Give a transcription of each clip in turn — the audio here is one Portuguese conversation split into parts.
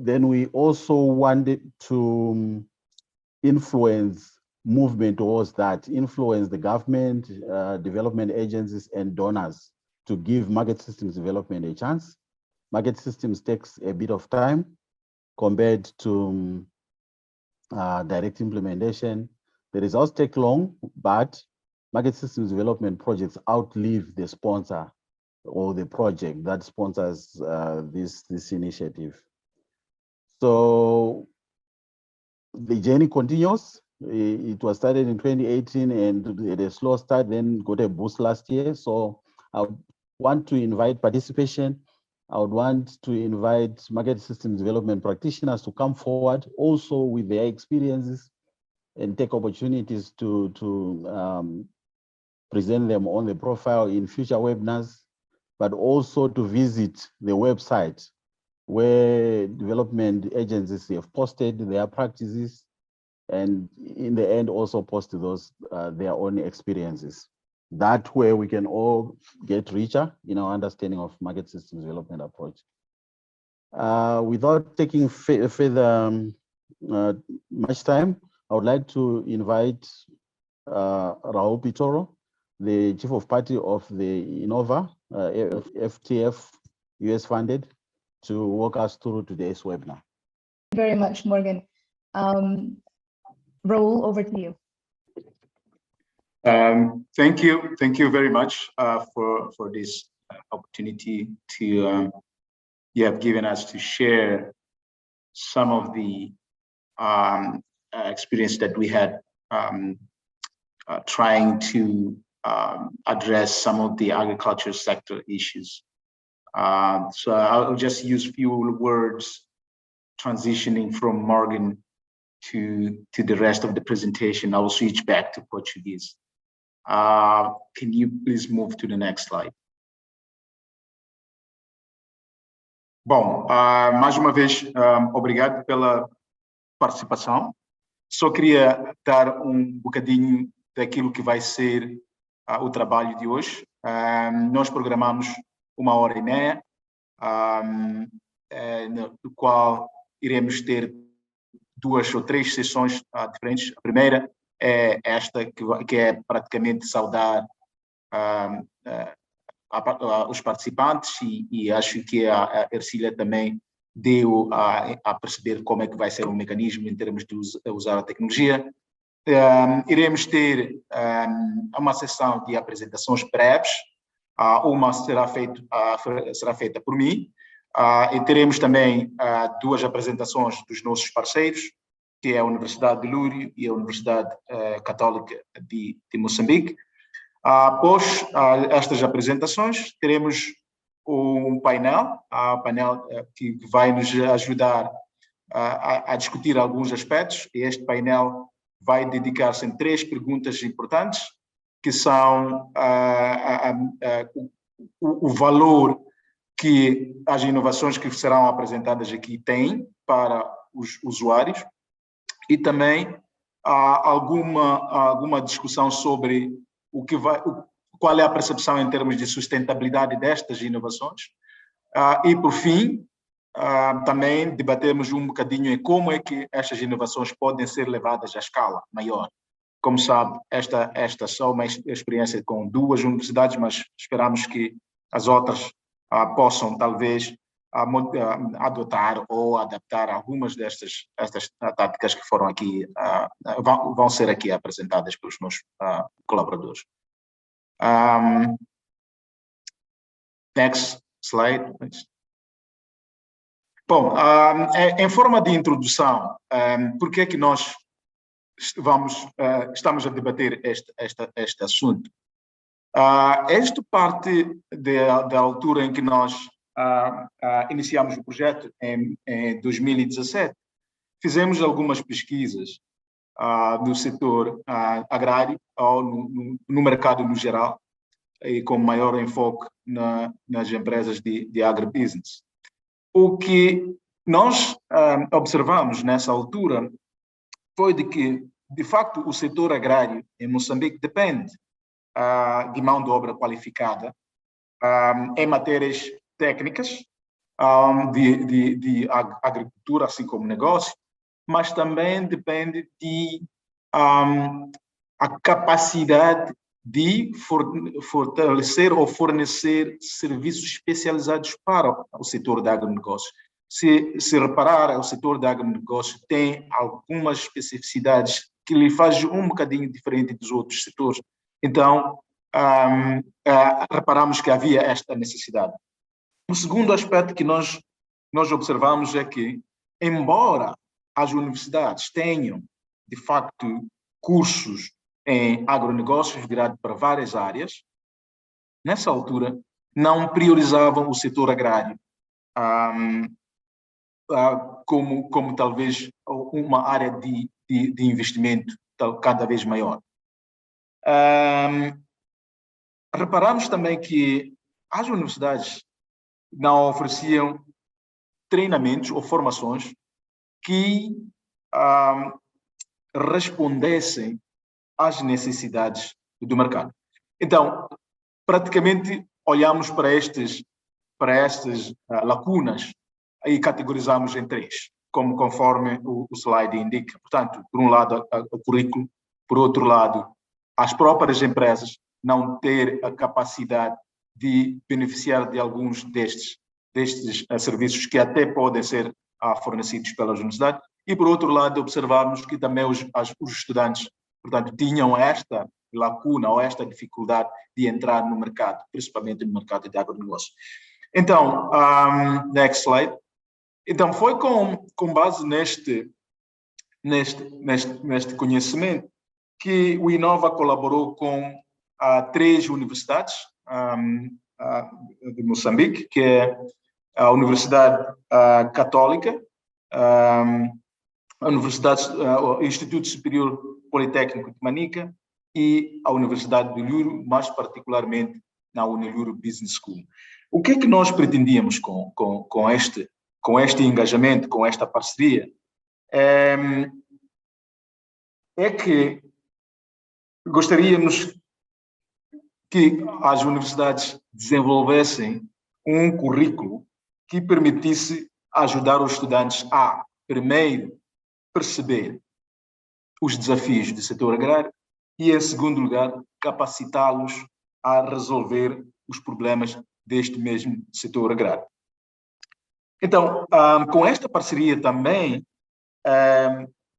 then we also wanted to influence movement towards that, influence the government, development agencies and donors to give market systems development a chance. Market systems takes a bit of time compared to direct implementation. The results take long, but market systems development projects outlive the sponsor or the project that sponsors this initiative. So the journey continues. It was started in 2018 and at a slow start, then got a boost last year. So I want to invite participation. I would want to invite market systems development practitioners to come forward also with their experiences and take opportunities to present them on the profile in future webinars, but also to visit the website where development agencies have posted their practices, and in the end also post those their own experiences. That way we can all get richer in our understanding of market systems development approach. Without taking further much time, I would like to invite Raul Pitoro, the Chief of Party of the Innova, FTF US funded, to walk us through today's webinar. Very much, Morgan. Raul, over to you. Thank you very much for this opportunity to you have given us to share some of the experience that we had trying to address some of the agriculture sector issues. So I'll just use few words transitioning from Morgan to the rest of the presentation. I will switch back to Portuguese. Can you please move to the next slide? Bom, mais uma vez, obrigado pela participação. Só queria dar bocadinho daquilo que vai ser o trabalho de hoje. Nós programamos 1h30, no qual iremos ter 2 ou 3 sessões diferentes. A primeira é esta, que é praticamente saudar os participantes, e acho que a Ercília também deu a perceber como é que vai ser o mecanismo em termos de usar a tecnologia. Iremos ter uma sessão de apresentações breves, uma será feita por mim, e teremos também 2 apresentações dos nossos parceiros, que é a Universidade de Lúrio e a Universidade Católica de Moçambique. Após estas apresentações, teremos um painel, que vai nos ajudar a discutir alguns aspectos, e este painel vai dedicar-se em 3 perguntas importantes, que são o valor que as inovações que serão apresentadas aqui têm para os usuários, e também alguma discussão sobre qual é a percepção em termos de sustentabilidade destas inovações. E, por fim, também debatemos um bocadinho em como é que estas inovações podem ser levadas à escala maior. Como sabe, esta é só uma experiência com 2 universidades, mas esperamos que as outras possam, talvez, adotar ou adaptar algumas destas táticas que foram aqui, vão ser aqui apresentadas pelos nossos colaboradores. Next slide, please. Bom, em forma de introdução, por que é que nós estamos a debater este assunto? Isto parte da altura em que nós iniciamos o projeto em 2017. Fizemos algumas pesquisas do setor agrário ou no mercado no geral, e com maior enfoque nas empresas de agribusiness. O que nós observamos nessa altura foi de que, de facto, o setor agrário em Moçambique depende de mão de obra qualificada em matérias técnicas, de agricultura, assim como negócio, mas também depende de a capacidade de fortalecer ou fornecer serviços especializados para o setor de agronegócio. Se reparar, o setor de agronegócio tem algumas especificidades que lhe fazem um bocadinho diferente dos outros setores. Então, reparamos que havia esta necessidade. O segundo aspecto que nós observamos é que, embora as universidades tenham, de facto, cursos em agronegócios virados para várias áreas, nessa altura, não priorizavam o setor agrário como talvez uma área de investimento cada vez maior. Reparamos também que as universidades não ofereciam treinamentos ou formações que respondessem às necessidades do mercado. Então, praticamente olhamos para estas lacunas e categorizamos em três, conforme o slide indica. Portanto, por um lado, o currículo, por outro lado, as próprias empresas não ter a capacidade de beneficiar de alguns destes serviços que até podem ser fornecidos pelas universidades, e por outro lado observamos que também os estudantes, portanto, tinham esta lacuna ou esta dificuldade de entrar no mercado, principalmente no mercado de agronegócio. Então, next slide. Então, foi com base neste conhecimento que o Inova colaborou com 3 universidades de Moçambique, que é a Universidade Católica, o Instituto Superior Politécnico de Manica e a Universidade de Luro, mais particularmente na Uniluro Business School. O que é que nós pretendíamos com este engajamento, com esta parceria? É que gostaríamos que as universidades desenvolvessem um currículo que permitisse ajudar os estudantes a, primeiro, perceber os desafios do setor agrário e, em segundo lugar, capacitá-los a resolver os problemas deste mesmo setor agrário. Então, com esta parceria também,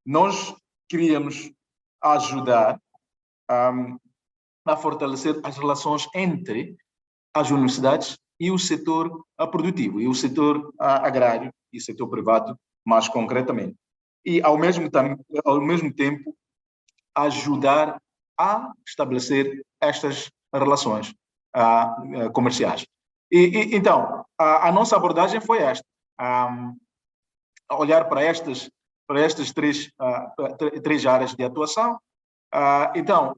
nós queríamos ajudar a fortalecer as relações entre as universidades e o setor produtivo, e o setor agrário e o setor privado, mais concretamente. E, ao mesmo tempo, ajudar a estabelecer estas relações comerciais. Então, a nossa abordagem foi esta, olhar para estas três áreas de atuação. Então,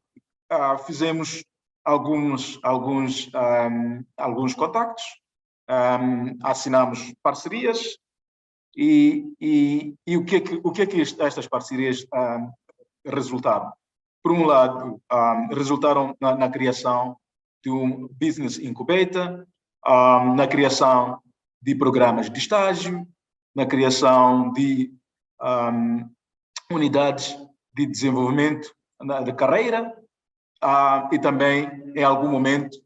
fizemos alguns contactos, assinamos parcerias e o que é que estas parcerias resultaram? Por um lado, resultaram na criação de um Business Incubator, na criação de programas de estágio, na criação de unidades de desenvolvimento de carreira, e também, em algum momento,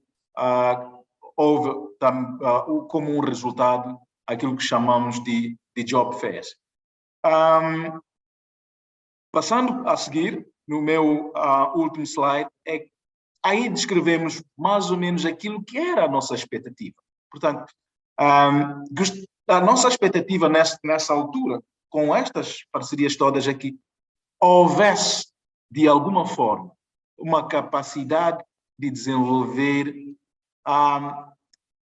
houve como um resultado aquilo que chamamos de job fairs. Passando a seguir, no meu último slide, aí descrevemos mais ou menos aquilo que era a nossa expectativa. Portanto, a nossa expectativa nessa altura, com estas parcerias todas aqui, houvesse, de alguma forma, uma capacidade de desenvolver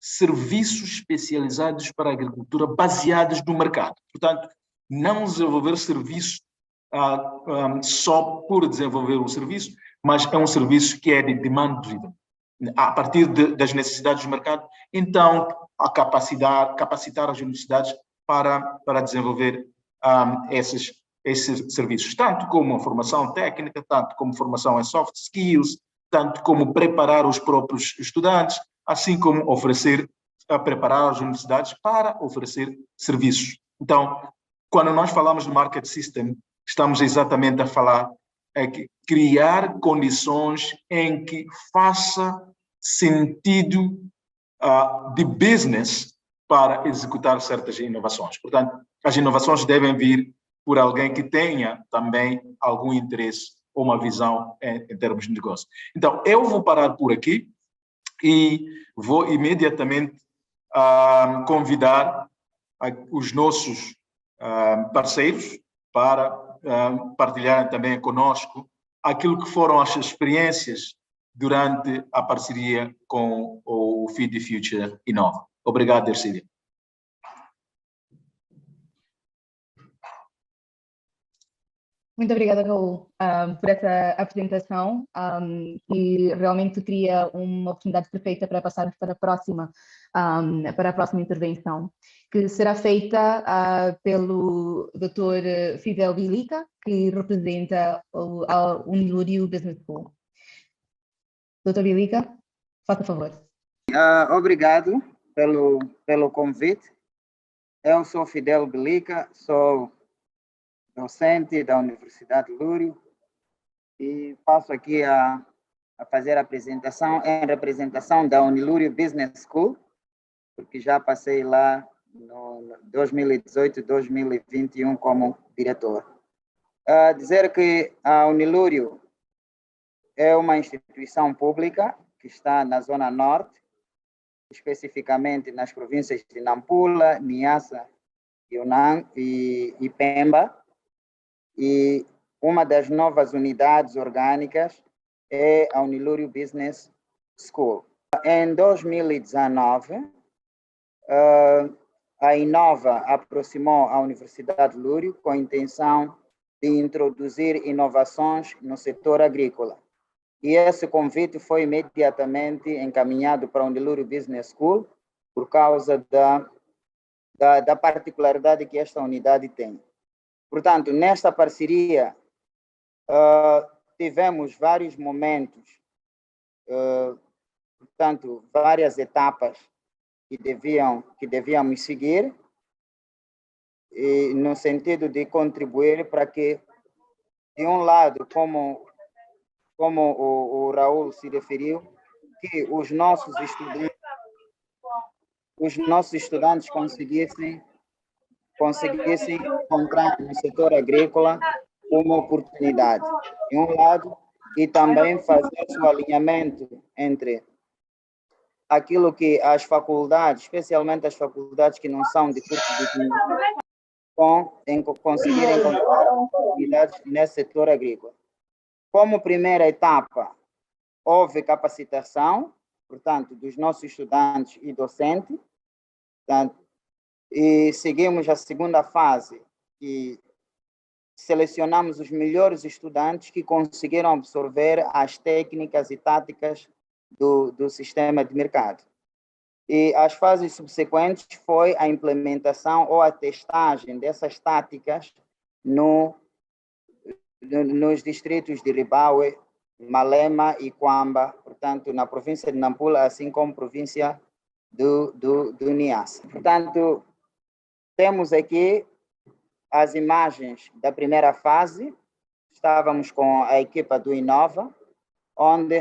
serviços especializados para a agricultura baseados no mercado. Portanto, não desenvolver serviços só por desenvolver um serviço, mas é um serviço que é de demand driven, a partir das necessidades do mercado. Então, capacitar as universidades para desenvolver esses serviços, tanto como a formação técnica, tanto como formação em soft skills, tanto como preparar os próprios estudantes, assim como oferecer a preparar as universidades para oferecer serviços. Então, quando nós falamos de market system, estamos exatamente a falar de criar condições em que faça sentido de business para executar certas inovações. Portanto, as inovações devem vir por alguém que tenha também algum interesse ou uma visão em termos de negócio. Então, eu vou parar por aqui e vou imediatamente convidar os nossos parceiros para partilharem também conosco aquilo que foram as experiências durante a parceria com o Feed the Future Inova. Obrigado, Ercília. Muito obrigada, Raul, por essa apresentação e realmente cria uma oportunidade perfeita para passarmos para a próxima intervenção, que será feita pelo Dr. Fidel Bilica, que representa a Unilurio Business School. Dr. Bilica, faça favor. Obrigado pelo convite. Eu sou Fidel Bilica, sou docente da Universidade Lúrio e passo aqui a fazer a apresentação em representação da Unilurio Business School, porque já passei lá no 2018 e 2021 como diretor. Dizer que a Unilurio é uma instituição pública que está na Zona Norte, especificamente nas províncias de Nampula, Niassa, Yunnan e Pemba. E uma das novas unidades orgânicas é a Unilurio Business School. Em 2019, a Inova aproximou a Universidade Lúrio com a intenção de introduzir inovações no setor agrícola. E esse convite foi imediatamente encaminhado para a Unilurio Business School por causa da particularidade que esta unidade tem. Portanto, nesta parceria, tivemos vários momentos, portanto, várias etapas que devíamos seguir, e no sentido de contribuir para que, de um lado, como o Raul se referiu, que os nossos estudantes conseguissem encontrar no setor agrícola uma oportunidade, de um lado, e também fazer o alinhamento entre aquilo que as faculdades, especialmente as faculdades que não são de curso de conseguir encontrar oportunidades nesse setor agrícola. Como primeira etapa, houve capacitação, portanto, dos nossos estudantes e docentes, portanto, e seguimos a segunda fase, e selecionamos os melhores estudantes que conseguiram absorver as técnicas e táticas do sistema de mercado. E as fases subsequentes foi a implementação ou a testagem dessas táticas nos distritos de Ribaue, Malema e Quamba, portanto, na província de Nampula, assim como província do Niassa. Portanto, temos aqui as imagens da primeira fase. Estávamos com a equipa do Inova, onde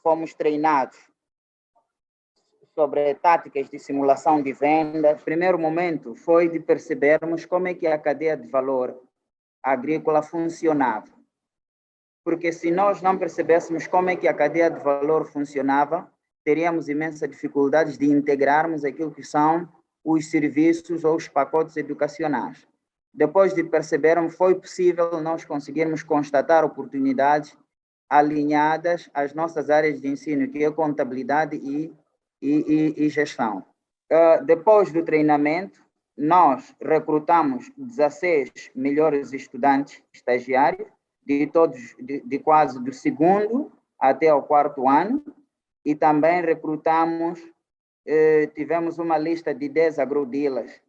fomos treinados sobre táticas de simulação de venda. O primeiro momento foi de percebermos como é que a cadeia de valor agrícola funcionava. Porque se nós não percebêssemos como é que a cadeia de valor funcionava, teríamos imensas dificuldades de integrarmos aquilo que são os serviços ou os pacotes educacionais. Depois de percebermos, foi possível nós conseguirmos constatar oportunidades alinhadas às nossas áreas de ensino, que é contabilidade e gestão. Depois do treinamento, nós recrutamos 16 melhores estudantes estagiários, de quase do segundo até o quarto ano, e também tivemos uma lista de 10 agrodealers.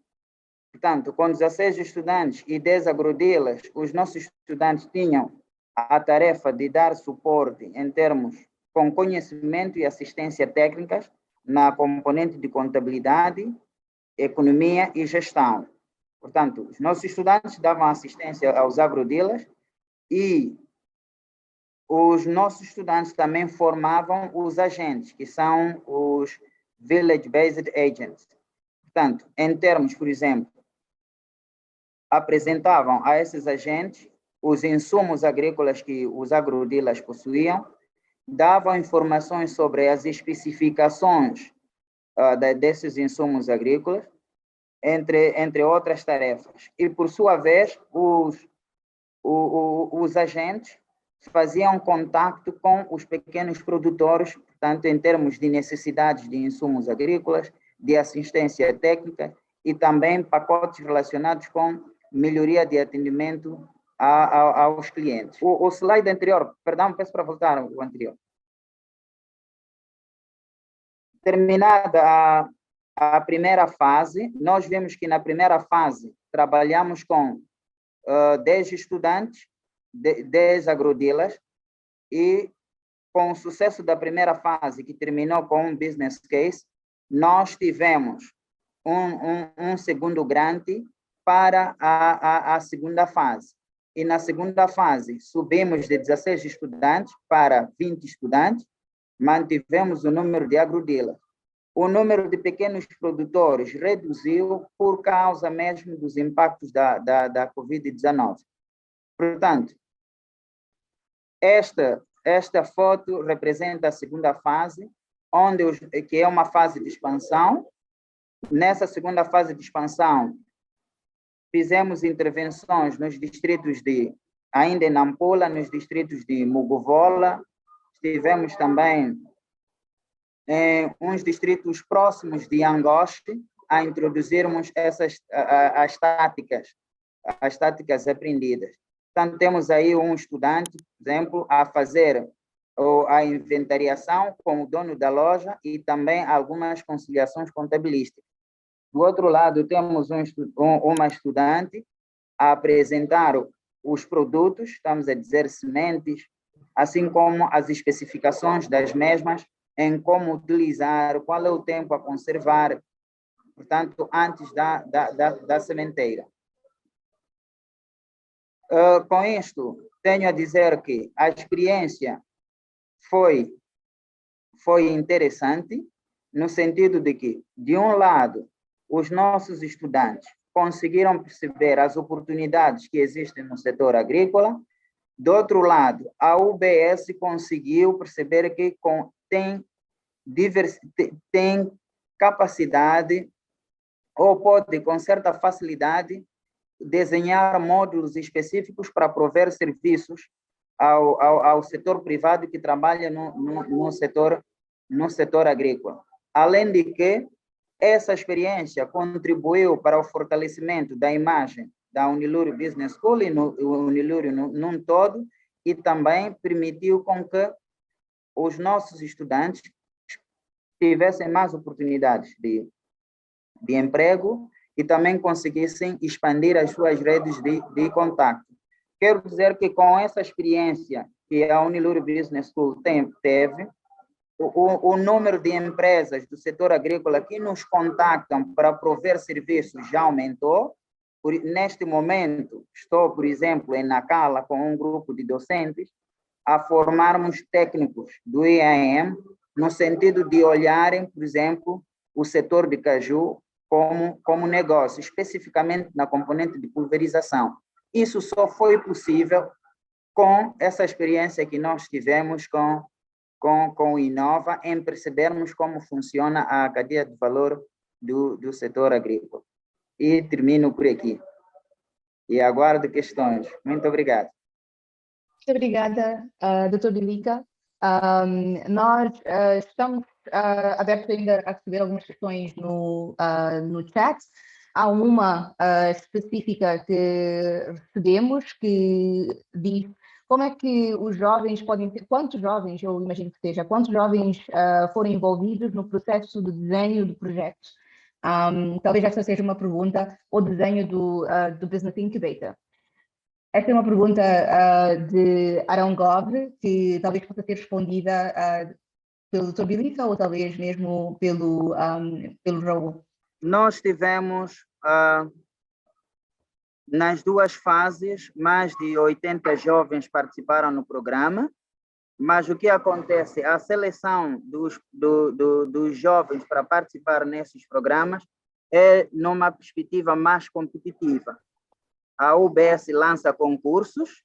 Portanto, com 16 estudantes e 10 agrodealers, os nossos estudantes tinham a tarefa de dar suporte em termos com conhecimento e assistência técnicas na componente de contabilidade, economia e gestão. Portanto, os nossos estudantes davam assistência aos agrodealers e os nossos estudantes também formavam os agentes, que são os Village-Based Agents. Portanto, em termos, por exemplo, apresentavam a esses agentes os insumos agrícolas que os agrodealers possuíam, davam informações sobre as especificações desses insumos agrícolas, entre outras tarefas. E, por sua vez, os agentes faziam contato com os pequenos produtores, portanto, em termos de necessidades de insumos agrícolas, de assistência técnica e também pacotes relacionados com melhoria de atendimento aos clientes. O slide anterior, perdão, peço para voltar o anterior. Terminada a primeira fase, nós vemos que na primeira fase trabalhamos com 10 estudantes, 10 agrodealers, e com o sucesso da primeira fase, que terminou com um business case, nós tivemos um segundo grant para a segunda fase. E na segunda fase, subimos de 16 estudantes para 20 estudantes, mantivemos o número de agrodealers. O número de pequenos produtores reduziu por causa mesmo dos impactos da Covid-19. Portanto, esta foto representa a segunda fase, que é uma fase de expansão. Nessa segunda fase de expansão, fizemos intervenções nos distritos ainda em Nampula, nos distritos de Mugovola, estivemos também em uns distritos próximos de Angoste, a introduzirmos as táticas aprendidas. Portanto, temos aí um estudante, por exemplo, a fazer a inventariação com o dono da loja e também algumas conciliações contabilísticas. Do outro lado, temos uma estudante a apresentar os produtos, estamos a dizer sementes, assim como as especificações das mesmas, em como utilizar, qual é o tempo a conservar, portanto, antes da sementeira. Com isto, tenho a dizer que a experiência foi interessante, no sentido de que, de um lado, os nossos estudantes conseguiram perceber as oportunidades que existem no setor agrícola. Do outro lado, a UBS conseguiu perceber que tem capacidade, ou pode, com certa facilidade, desenhar módulos específicos para prover serviços ao setor privado que trabalha no setor agrícola. Além de que, essa experiência contribuiu para o fortalecimento da imagem da Unilure Business School e Unilure num todo, e também permitiu com que os nossos estudantes tivessem mais oportunidades de emprego e também conseguissem expandir as suas redes de contato. Quero dizer que com essa experiência que a Unilure Business School teve, o número de empresas do setor agrícola que nos contactam para prover serviços já aumentou. Neste momento, estou, por exemplo, em Nacala, com um grupo de docentes, a formarmos técnicos do IAM, no sentido de olharem, por exemplo, o setor de caju como negócio, especificamente na componente de pulverização. Isso só foi possível com essa experiência que nós tivemos com o Inova, em percebermos como funciona a cadeia de valor do setor agrícola. E termino por aqui. E aguardo questões. Muito obrigado. Muito obrigada, Dr. Bilica. Nós estamos abertos ainda a receber algumas questões no chat. Há uma específica que recebemos que diz como é que os jovens podem ter, quantos jovens, eu imagino que seja, quantos jovens foram envolvidos no processo de desenho do projeto? Talvez essa seja uma pergunta, o desenho do Business Incubator. Essa é uma pergunta de Arão Gobre, que talvez possa ser respondida pelo Dr. Bilica ou talvez mesmo pelo Raul? Nós tivemos, nas duas fases, mais de 80 jovens participaram no programa, mas o que acontece? A seleção dos jovens para participar nesses programas é numa perspectiva mais competitiva. A UBS lança concursos,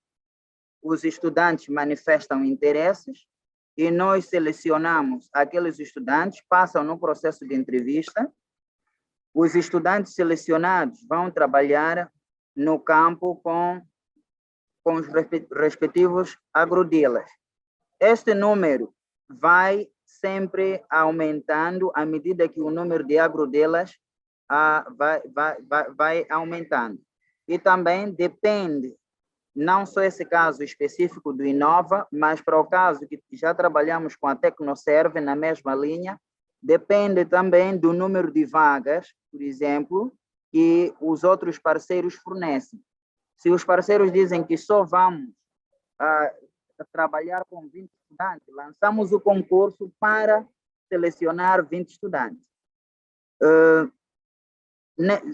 os estudantes manifestam interesses e nós selecionamos aqueles estudantes, passam no processo de entrevista. Os estudantes selecionados vão trabalhar no campo com os respectivos agrodealers. Este número vai sempre aumentando à medida que o número de agrodealers vai aumentando. E também depende, não só esse caso específico do Inova, mas para o caso que já trabalhamos com a Tecnoserve na mesma linha, depende também do número de vagas, por exemplo, que os outros parceiros fornecem. Se os parceiros dizem que só vamos trabalhar com 20 estudantes, lançamos o concurso para selecionar 20 estudantes.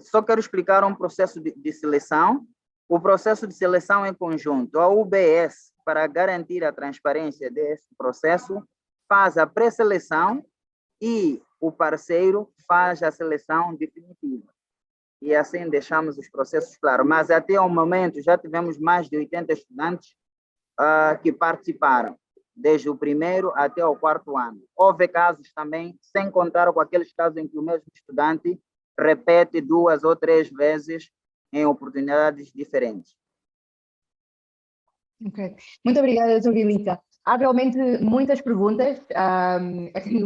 Só quero explicar um processo de seleção. O processo de seleção é conjunto. A UBS, para garantir a transparência desse processo, faz a pré-seleção e o parceiro faz a seleção definitiva. E assim deixamos os processos claros. Mas até o momento já tivemos mais de 80 estudantes que participaram, desde o primeiro até o quarto ano. Houve casos também, sem contar com aqueles casos em que o mesmo estudante repete 2 ou 3 vezes em oportunidades diferentes. Ok. Muito obrigada, Dr. Bilica. Há realmente muitas perguntas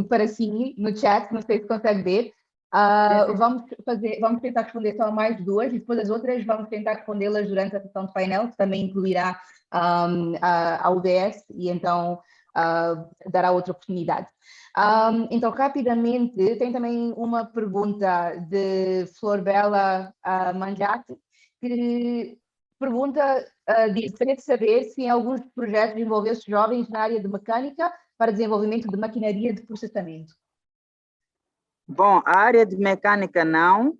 para si no chat, não sei se consegue ver. Vamos tentar responder só mais 2 e depois as outras vamos tentar respondê-las durante a sessão de painel, que também incluirá a UBS e então dará outra oportunidade. Então, rapidamente, tem também uma pergunta de Florbela Manjate, que pergunta, gostaria de saber se em alguns projetos envolveu-se jovens na área de mecânica para desenvolvimento de maquinaria de processamento. Bom, a área de mecânica não,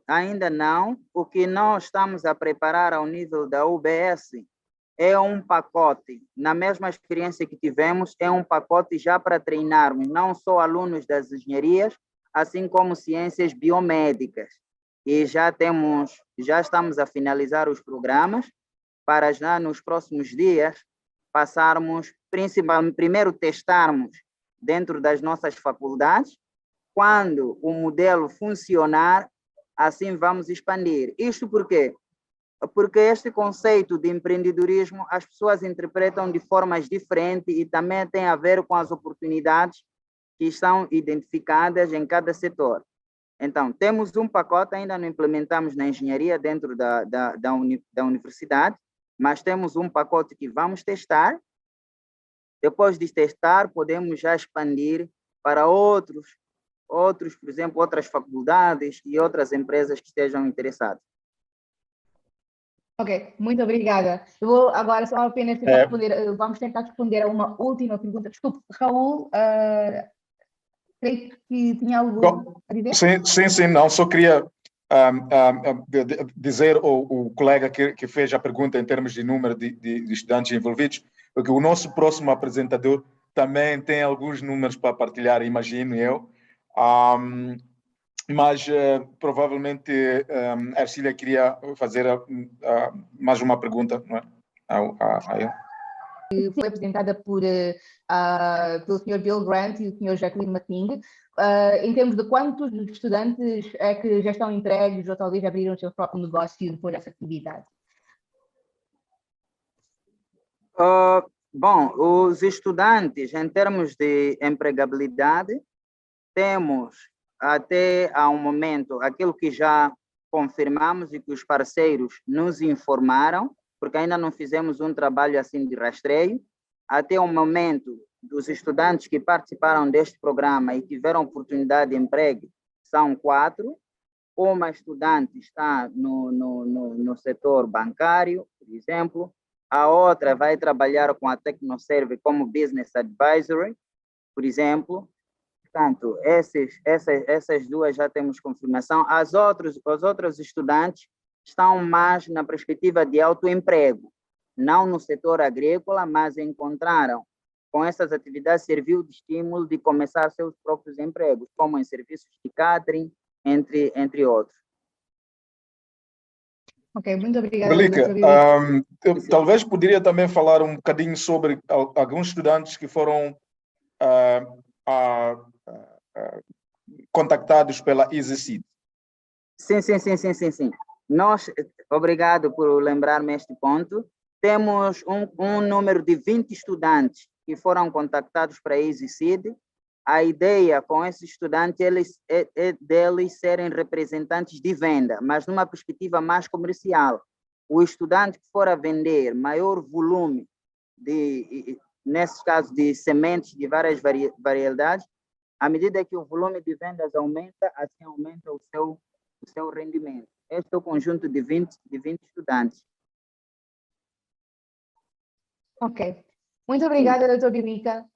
ainda não. O que nós estamos a preparar ao nível da UBS é um pacote, na mesma experiência que tivemos, é um pacote já para treinarmos não só alunos das engenharias, assim como ciências biomédicas. E já estamos a finalizar os programas para já nos próximos dias passarmos, primeiro testarmos dentro das nossas faculdades. Quando o modelo funcionar, assim vamos expandir. Isto por quê? Porque este conceito de empreendedorismo as pessoas interpretam de formas diferentes e também tem a ver com as oportunidades que estão identificadas em cada setor. Então, temos um pacote, ainda não implementamos na engenharia dentro da universidade, mas temos um pacote que vamos testar. Depois de testar, podemos já expandir para outros, por exemplo, outras faculdades e outras empresas que estejam interessadas. Ok, muito obrigada. Eu vou agora só apenas tentar responder, vamos tentar responder a uma última pergunta. Desculpe, Raul, creio que tinha algo a dizer? Sim, não, só queria dizer ao colega que fez a pergunta em termos de número de estudantes envolvidos, porque o nosso próximo apresentador também tem alguns números para partilhar, imagino eu. Mas provavelmente a Ercília queria fazer mais uma pergunta, não é? A ele. Foi apresentada pelo Sr. Bill Grant e o Sr. Jacqueline Mating, em termos de quantos estudantes é que já estão entregues ou talvez abriram o seu próprio negócio depois dessa atividade? Bom, os estudantes, em termos de empregabilidade, temos até ao momento aquilo que já confirmamos e que os parceiros nos informaram, porque ainda não fizemos um trabalho assim de rastreio. Até o momento, dos estudantes que participaram deste programa e tiveram oportunidade de emprego, são 4. Uma estudante está no setor bancário, por exemplo. A outra vai trabalhar com a Tecnoserve como Business Advisory. por exemplo. Portanto, essas duas já temos confirmação. Os outros estudantes estão mais na perspectiva de autoemprego, não no setor agrícola, mas encontraram com essas atividades serviu de estímulo de começar seus próprios empregos, como em serviços de catering, entre outros. Ok, muito obrigada, Angélica, Dr. Bibi. eu talvez poderia também falar um bocadinho sobre alguns estudantes que foram contactados pela EasySeed. Sim. Nós, obrigado por lembrar-me este ponto, temos um número de 20 estudantes que foram contactados para a EasySeed. A ideia com esses estudantes é deles serem representantes de venda, mas numa perspectiva mais comercial. O estudante que for a vender maior volume, nesses casos de sementes de várias variedades, à medida que o volume de vendas aumenta, assim aumenta o seu rendimento. Este é o conjunto de 20 estudantes. Ok. Muito obrigada, Dr. Bilica.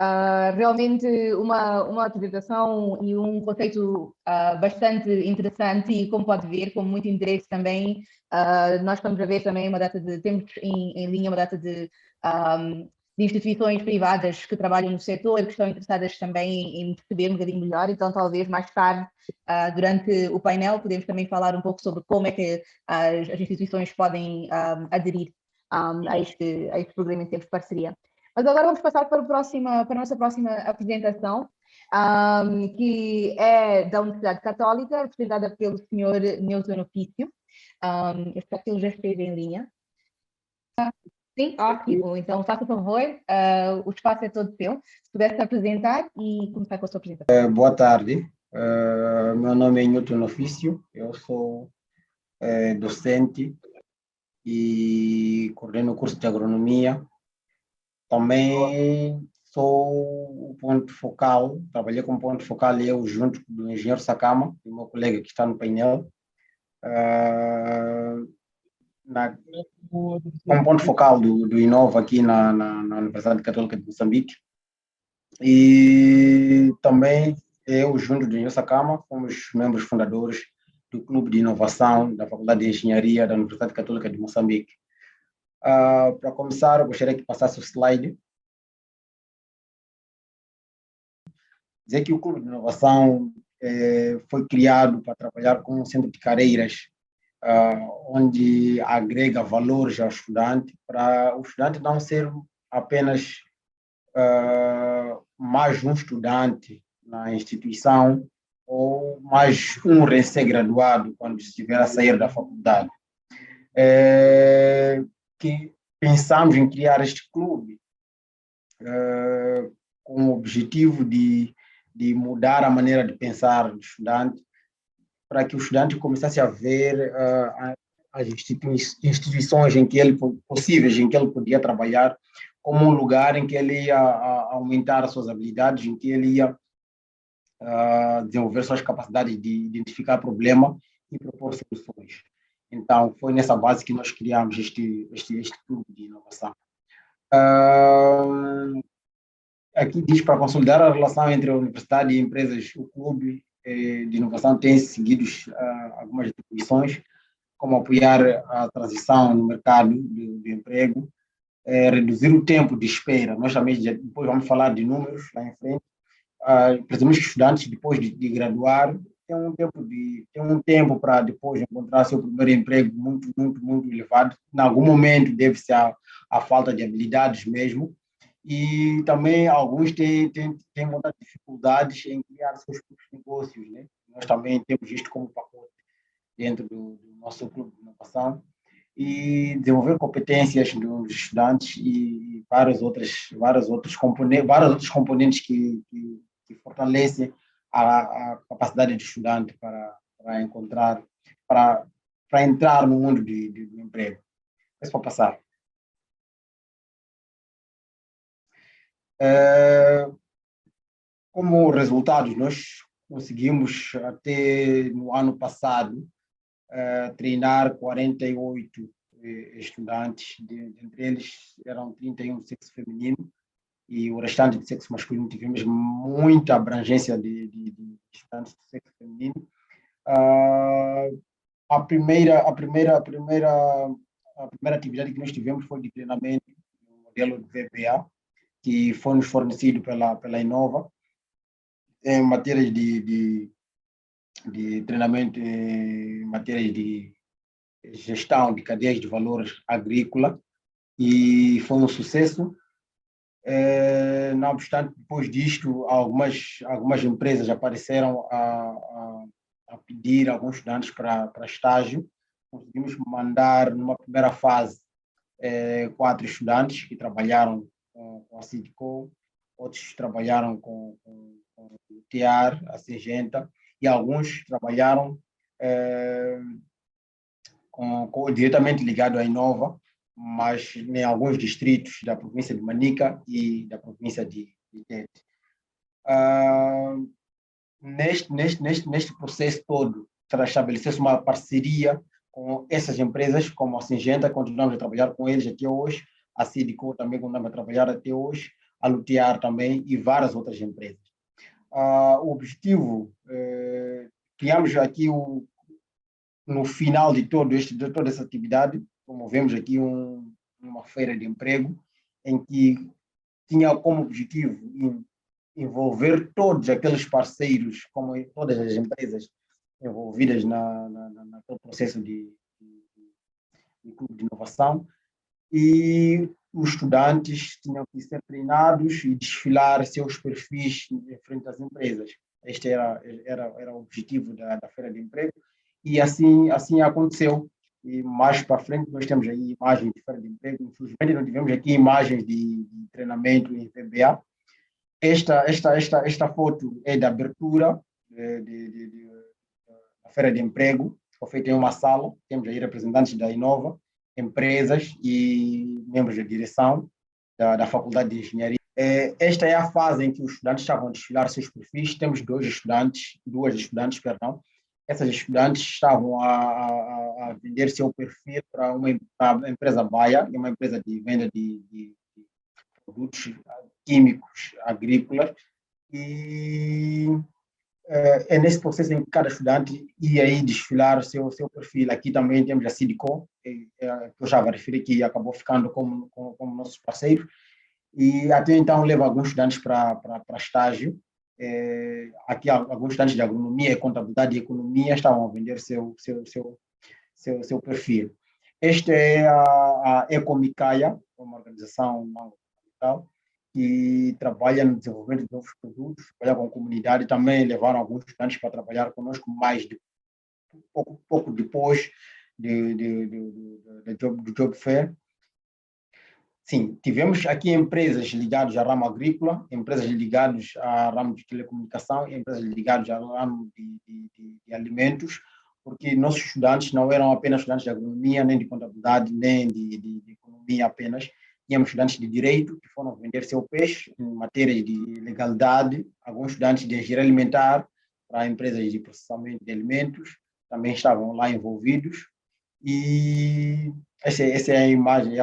Realmente uma apresentação e um conceito bastante interessante e, como pode ver, com muito interesse também. Nós estamos a ver também temos em linha uma data de instituições privadas que trabalham no setor e que estão interessadas também em perceber um bocadinho melhor. Então, talvez mais tarde, durante o painel, podemos também falar um pouco sobre como é que as instituições podem aderir a este programa em termos de parceria. Mas agora vamos passar para a nossa próxima apresentação, que é da Universidade Católica, representada pelo Sr. Newton Ofício. Eu espero que ele já esteja em linha. Sim, ótimo. Então, faça o favor, o espaço é todo seu. Se pudesse apresentar e começar com a sua apresentação. Boa tarde, meu nome é Newton Ofício, eu sou docente e coordeno o curso de agronomia. Também sou o ponto focal, trabalhei como ponto focal eu junto do engenheiro Sakama, o meu colega que está no painel, como ponto focal do Inova aqui na Universidade Católica de Moçambique. E também eu, junto do engenheiro Sakama, fomos membros fundadores do Clube de Inovação da Faculdade de Engenharia da Universidade Católica de Moçambique. Para começar, eu gostaria que passasse o slide. Dizer que o Clube de Inovação foi criado para trabalhar com um centro de carreiras, onde agrega valores ao estudante, para o estudante não ser apenas mais um estudante na instituição ou mais um recém-graduado quando estiver a sair da faculdade. Que pensamos em criar este clube com o objetivo de mudar a maneira de pensar do estudante, para que o estudante começasse a ver as instituições possíveis em que ele podia trabalhar como um lugar em que ele ia aumentar as suas habilidades, em que ele ia desenvolver suas capacidades de identificar problema e propor soluções. Então, foi nessa base que nós criamos este clube de inovação. Aqui diz, para consolidar a relação entre a universidade e empresas, o clube de inovação tem seguido algumas atribuições, como apoiar a transição no mercado de emprego, reduzir o tempo de espera. Nós também depois vamos falar de números lá em frente. Precisamos que estudantes, depois de graduar, tenham um tempo para depois encontrar seu primeiro emprego muito elevado. Em algum momento deve-se à falta de habilidades mesmo. E também alguns têm muitas dificuldades em criar seus próprios negócios, né? Nós também temos isto como pacote dentro do nosso clube de inovação, e desenvolver competências dos estudantes e vários outros componentes que fortalecem a capacidade do estudante para entrar no mundo do emprego. É só passar. Como resultados, nós conseguimos até no ano passado treinar 48 estudantes, entre eles eram 31 do sexo feminino e o restante de sexo masculino tivemos muita abrangência de estudantes de sexo feminino. A primeira atividade que nós tivemos foi de treinamento no modelo de VBA, que foi nos fornecido pela Inova, em matérias de treinamento, em matérias de gestão de cadeias de valores agrícola, e foi um sucesso. Não obstante, depois disto, algumas empresas apareceram a pedir alguns estudantes para estágio. Conseguimos mandar, numa primeira fase, 4 estudantes que trabalharam com a Sidco, outros trabalharam com o TIAR, a Singenta, e alguns trabalharam diretamente ligado à Inova, mas em alguns distritos da província de Manica e da província de Tete. Neste processo todo, estabeleceu-se uma parceria com essas empresas, como a Singenta, continuamos a trabalhar com eles até hoje, a Sidco também continuamos a trabalhar até hoje, a Lutiar também e várias outras empresas. O objetivo, criamos aqui no final de toda essa atividade, promovemos aqui uma feira de emprego, em que tinha como objetivo envolver todos aqueles parceiros, como todas as empresas envolvidas naquele processo de clube de inovação, e os estudantes tinham que ser treinados e desfilar seus perfis em frente às empresas. Este era o objetivo da feira de emprego, e assim aconteceu. E mais para frente nós temos aí imagens de feira de emprego. Infelizmente não tivemos aqui imagens de treinamento em VBA. Esta foto é da abertura da feira de emprego, foi feita em uma sala. Temos aí representantes da Inova, empresas e membros da direção da Faculdade de Engenharia. Esta é a fase em que os estudantes estavam a desfilar seus perfis. Temos duas estudantes, essas estudantes estavam a vender seu perfil para a empresa Baia, que é uma empresa de venda de produtos químicos agrícolas, e é nesse processo em que cada estudante ia aí desfilar o seu perfil. Aqui também temos a Sidco, que eu já referi, que acabou ficando como nossos parceiros, e até então leva alguns estudantes para estágio. Aqui alguns estudantes de agronomia, contabilidade e economia estavam a vender seu perfil. Esta é a Ecomicaia, uma organização não governamental que trabalha no desenvolvimento de novos produtos, trabalha com a comunidade. Também levaram alguns estudantes para trabalhar conosco pouco depois do Job Fair. Sim, tivemos aqui empresas ligadas ao ramo agrícola, empresas ligadas ao ramo de telecomunicação, empresas ligadas ao ramo de alimentos, porque nossos estudantes não eram apenas estudantes de agronomia, nem de contabilidade, nem de economia apenas. Tínhamos estudantes de direito que foram vender seu peixe em matérias de legalidade, alguns estudantes de engenharia alimentar para empresas de processamento de alimentos também estavam lá envolvidos. E essa é a imagem, é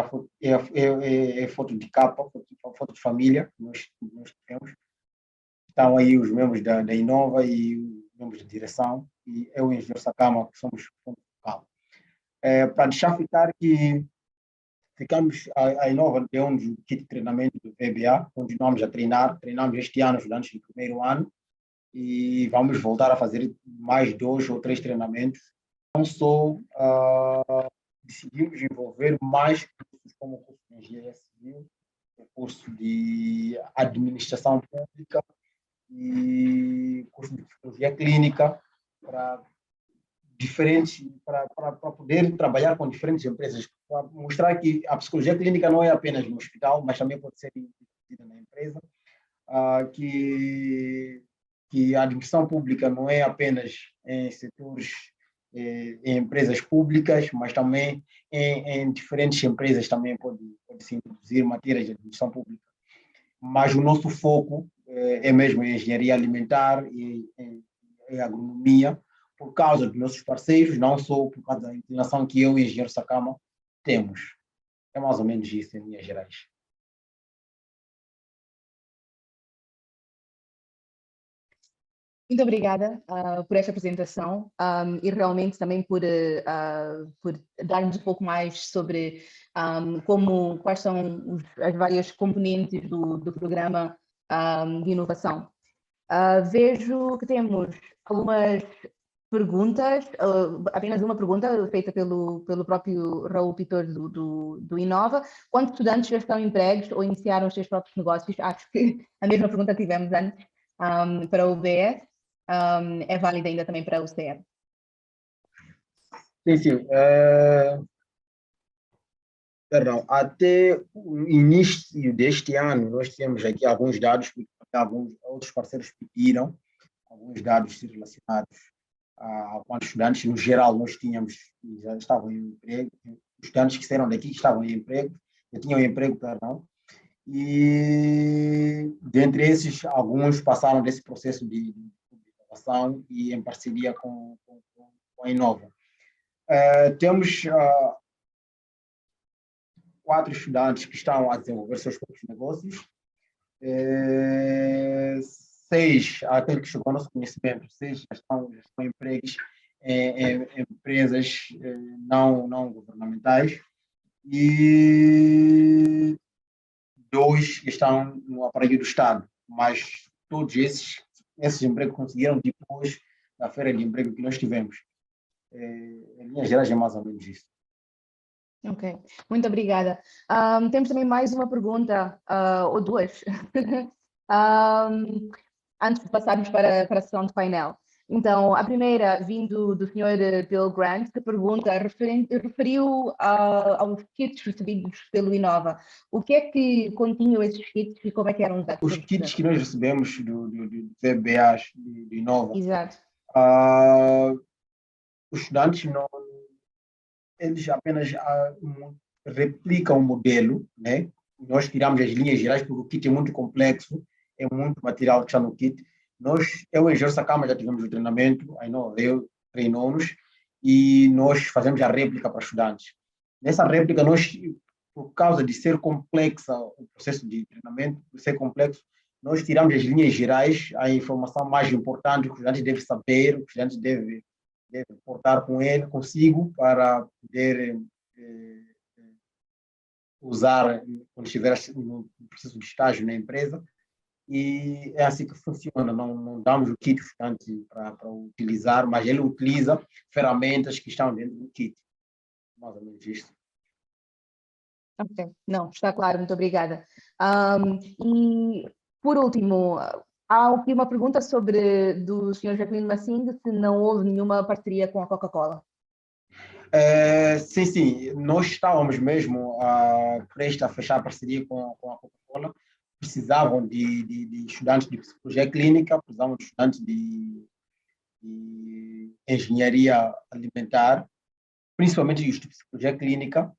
a foto de capa, foto de família que nós temos. Estão aí os membros da Inova e os membros de direção, e eu e o engenheiro Sakama, que somos ponto focal. Para deixar ficar que a Inova deu-nos o kit de treinamento do VBA, continuamos a treinamos este ano estudantes do primeiro ano, e vamos voltar a fazer mais 2 ou 3 treinamentos. Não só decidimos envolver mais cursos, como o curso de engenharia civil, o curso de administração pública e curso de psicologia clínica, para poder trabalhar com diferentes empresas, para mostrar que a psicologia clínica não é apenas no hospital, mas também pode ser introduzida na empresa, que a administração pública não é apenas em setores, em empresas públicas, mas também em diferentes empresas também pode-se introduzir matérias de administração pública. Mas o nosso foco é mesmo em engenharia alimentar e em agronomia, por causa dos nossos parceiros, não só por causa da inclinação que eu e o engenheiro Sakama temos. É mais ou menos isso em linhas gerais. Muito obrigada por esta apresentação e realmente também por dar-nos um pouco mais sobre quais são as várias componentes do programa de inovação. Vejo que temos algumas perguntas, apenas uma pergunta feita pelo próprio Raul Pitor do Inova. Quantos estudantes já estão empregos ou iniciaram os seus próprios negócios? Acho que a mesma pergunta que tivemos antes para o UBS. É válida ainda também para o CR. Sim. Perdão, até o início deste ano, nós temos aqui alguns dados, que alguns outros parceiros pediram, alguns dados relacionados a quantos estudantes, no geral, nós tínhamos, já estavam em emprego, estudantes que saíram daqui estavam em emprego, já tinham emprego, perdão, e dentre esses, alguns passaram desse processo de inovação e em parceria com a Inova. Temos 4 estudantes que estão a desenvolver seus próprios negócios, 6, aquele que chegou ao nosso conhecimento, 6 já estão empregos em empresas não governamentais e 2 estão no aparelho do Estado, mas todos esses empregos conseguiram depois da feira de emprego que nós tivemos. Em linhas gerais é mais ou menos isso. Ok, muito obrigada. Temos também mais uma pergunta, ou duas, antes de passarmos para a sessão de painel. Então, a primeira, vindo do Sr. Bill Grant, que pergunta, referiu aos kits recebidos pelo Inova. O que é que continham esses kits e como é que eram usados? Os kits que nós recebemos do VBA do Inova, Exato. os estudantes eles apenas replicam o modelo, né? Nós tiramos as linhas gerais porque o kit é muito complexo, é muito material que está no kit. Eu e Jorge Sakama já tivemos o treinamento, a Inova treinou-nos e nós fazemos a réplica para estudantes. Nessa réplica, por causa de ser complexa o processo de treinamento, por ser complexo, nós tiramos as linhas gerais, a informação mais importante que o estudante deve saber, o estudante deve portar consigo para poder usar quando estiver no processo de estágio na empresa. E é assim que funciona, não damos o kit estudante para utilizar, mas ele utiliza ferramentas que estão dentro do kit. Mais ou menos isso. Ok, não, está claro, muito obrigada. E, por último, há aqui uma pergunta do Sr. Jacqueline Massing, se não houve nenhuma parceria com a Coca-Cola. Sim, nós estávamos mesmo prestes a fechar a parceria com a Coca-Cola. Precisavam de estudantes de psicologia clínica, precisavam de estudantes de engenharia alimentar, principalmente de psicologia clínica,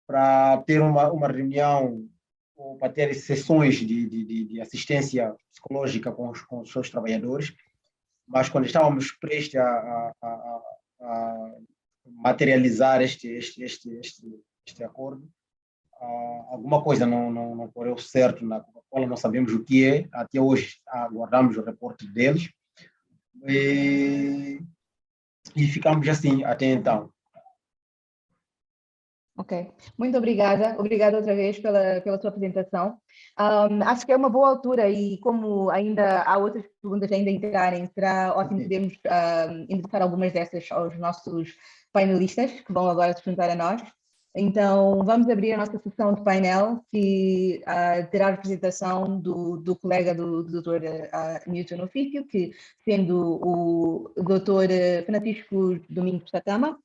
para ter uma reunião ou para ter sessões de assistência psicológica com os seus trabalhadores. Mas quando estávamos prestes a materializar este acordo, alguma coisa não correu certo na Coca-Cola, não sabemos o que é, até hoje aguardamos o reporte deles e ficamos assim até então. Ok, muito obrigada. Obrigada outra vez pela sua apresentação. Acho que é uma boa altura e como ainda há outras perguntas ainda a entrarem, será ótimo podermos endereçar algumas dessas aos nossos painelistas que vão agora se juntar a nós. Então, vamos abrir a nossa sessão de painel que terá a representação do colega do Dr. Newton Ofício, que sendo o Dr. Francisco Domingos Sakama,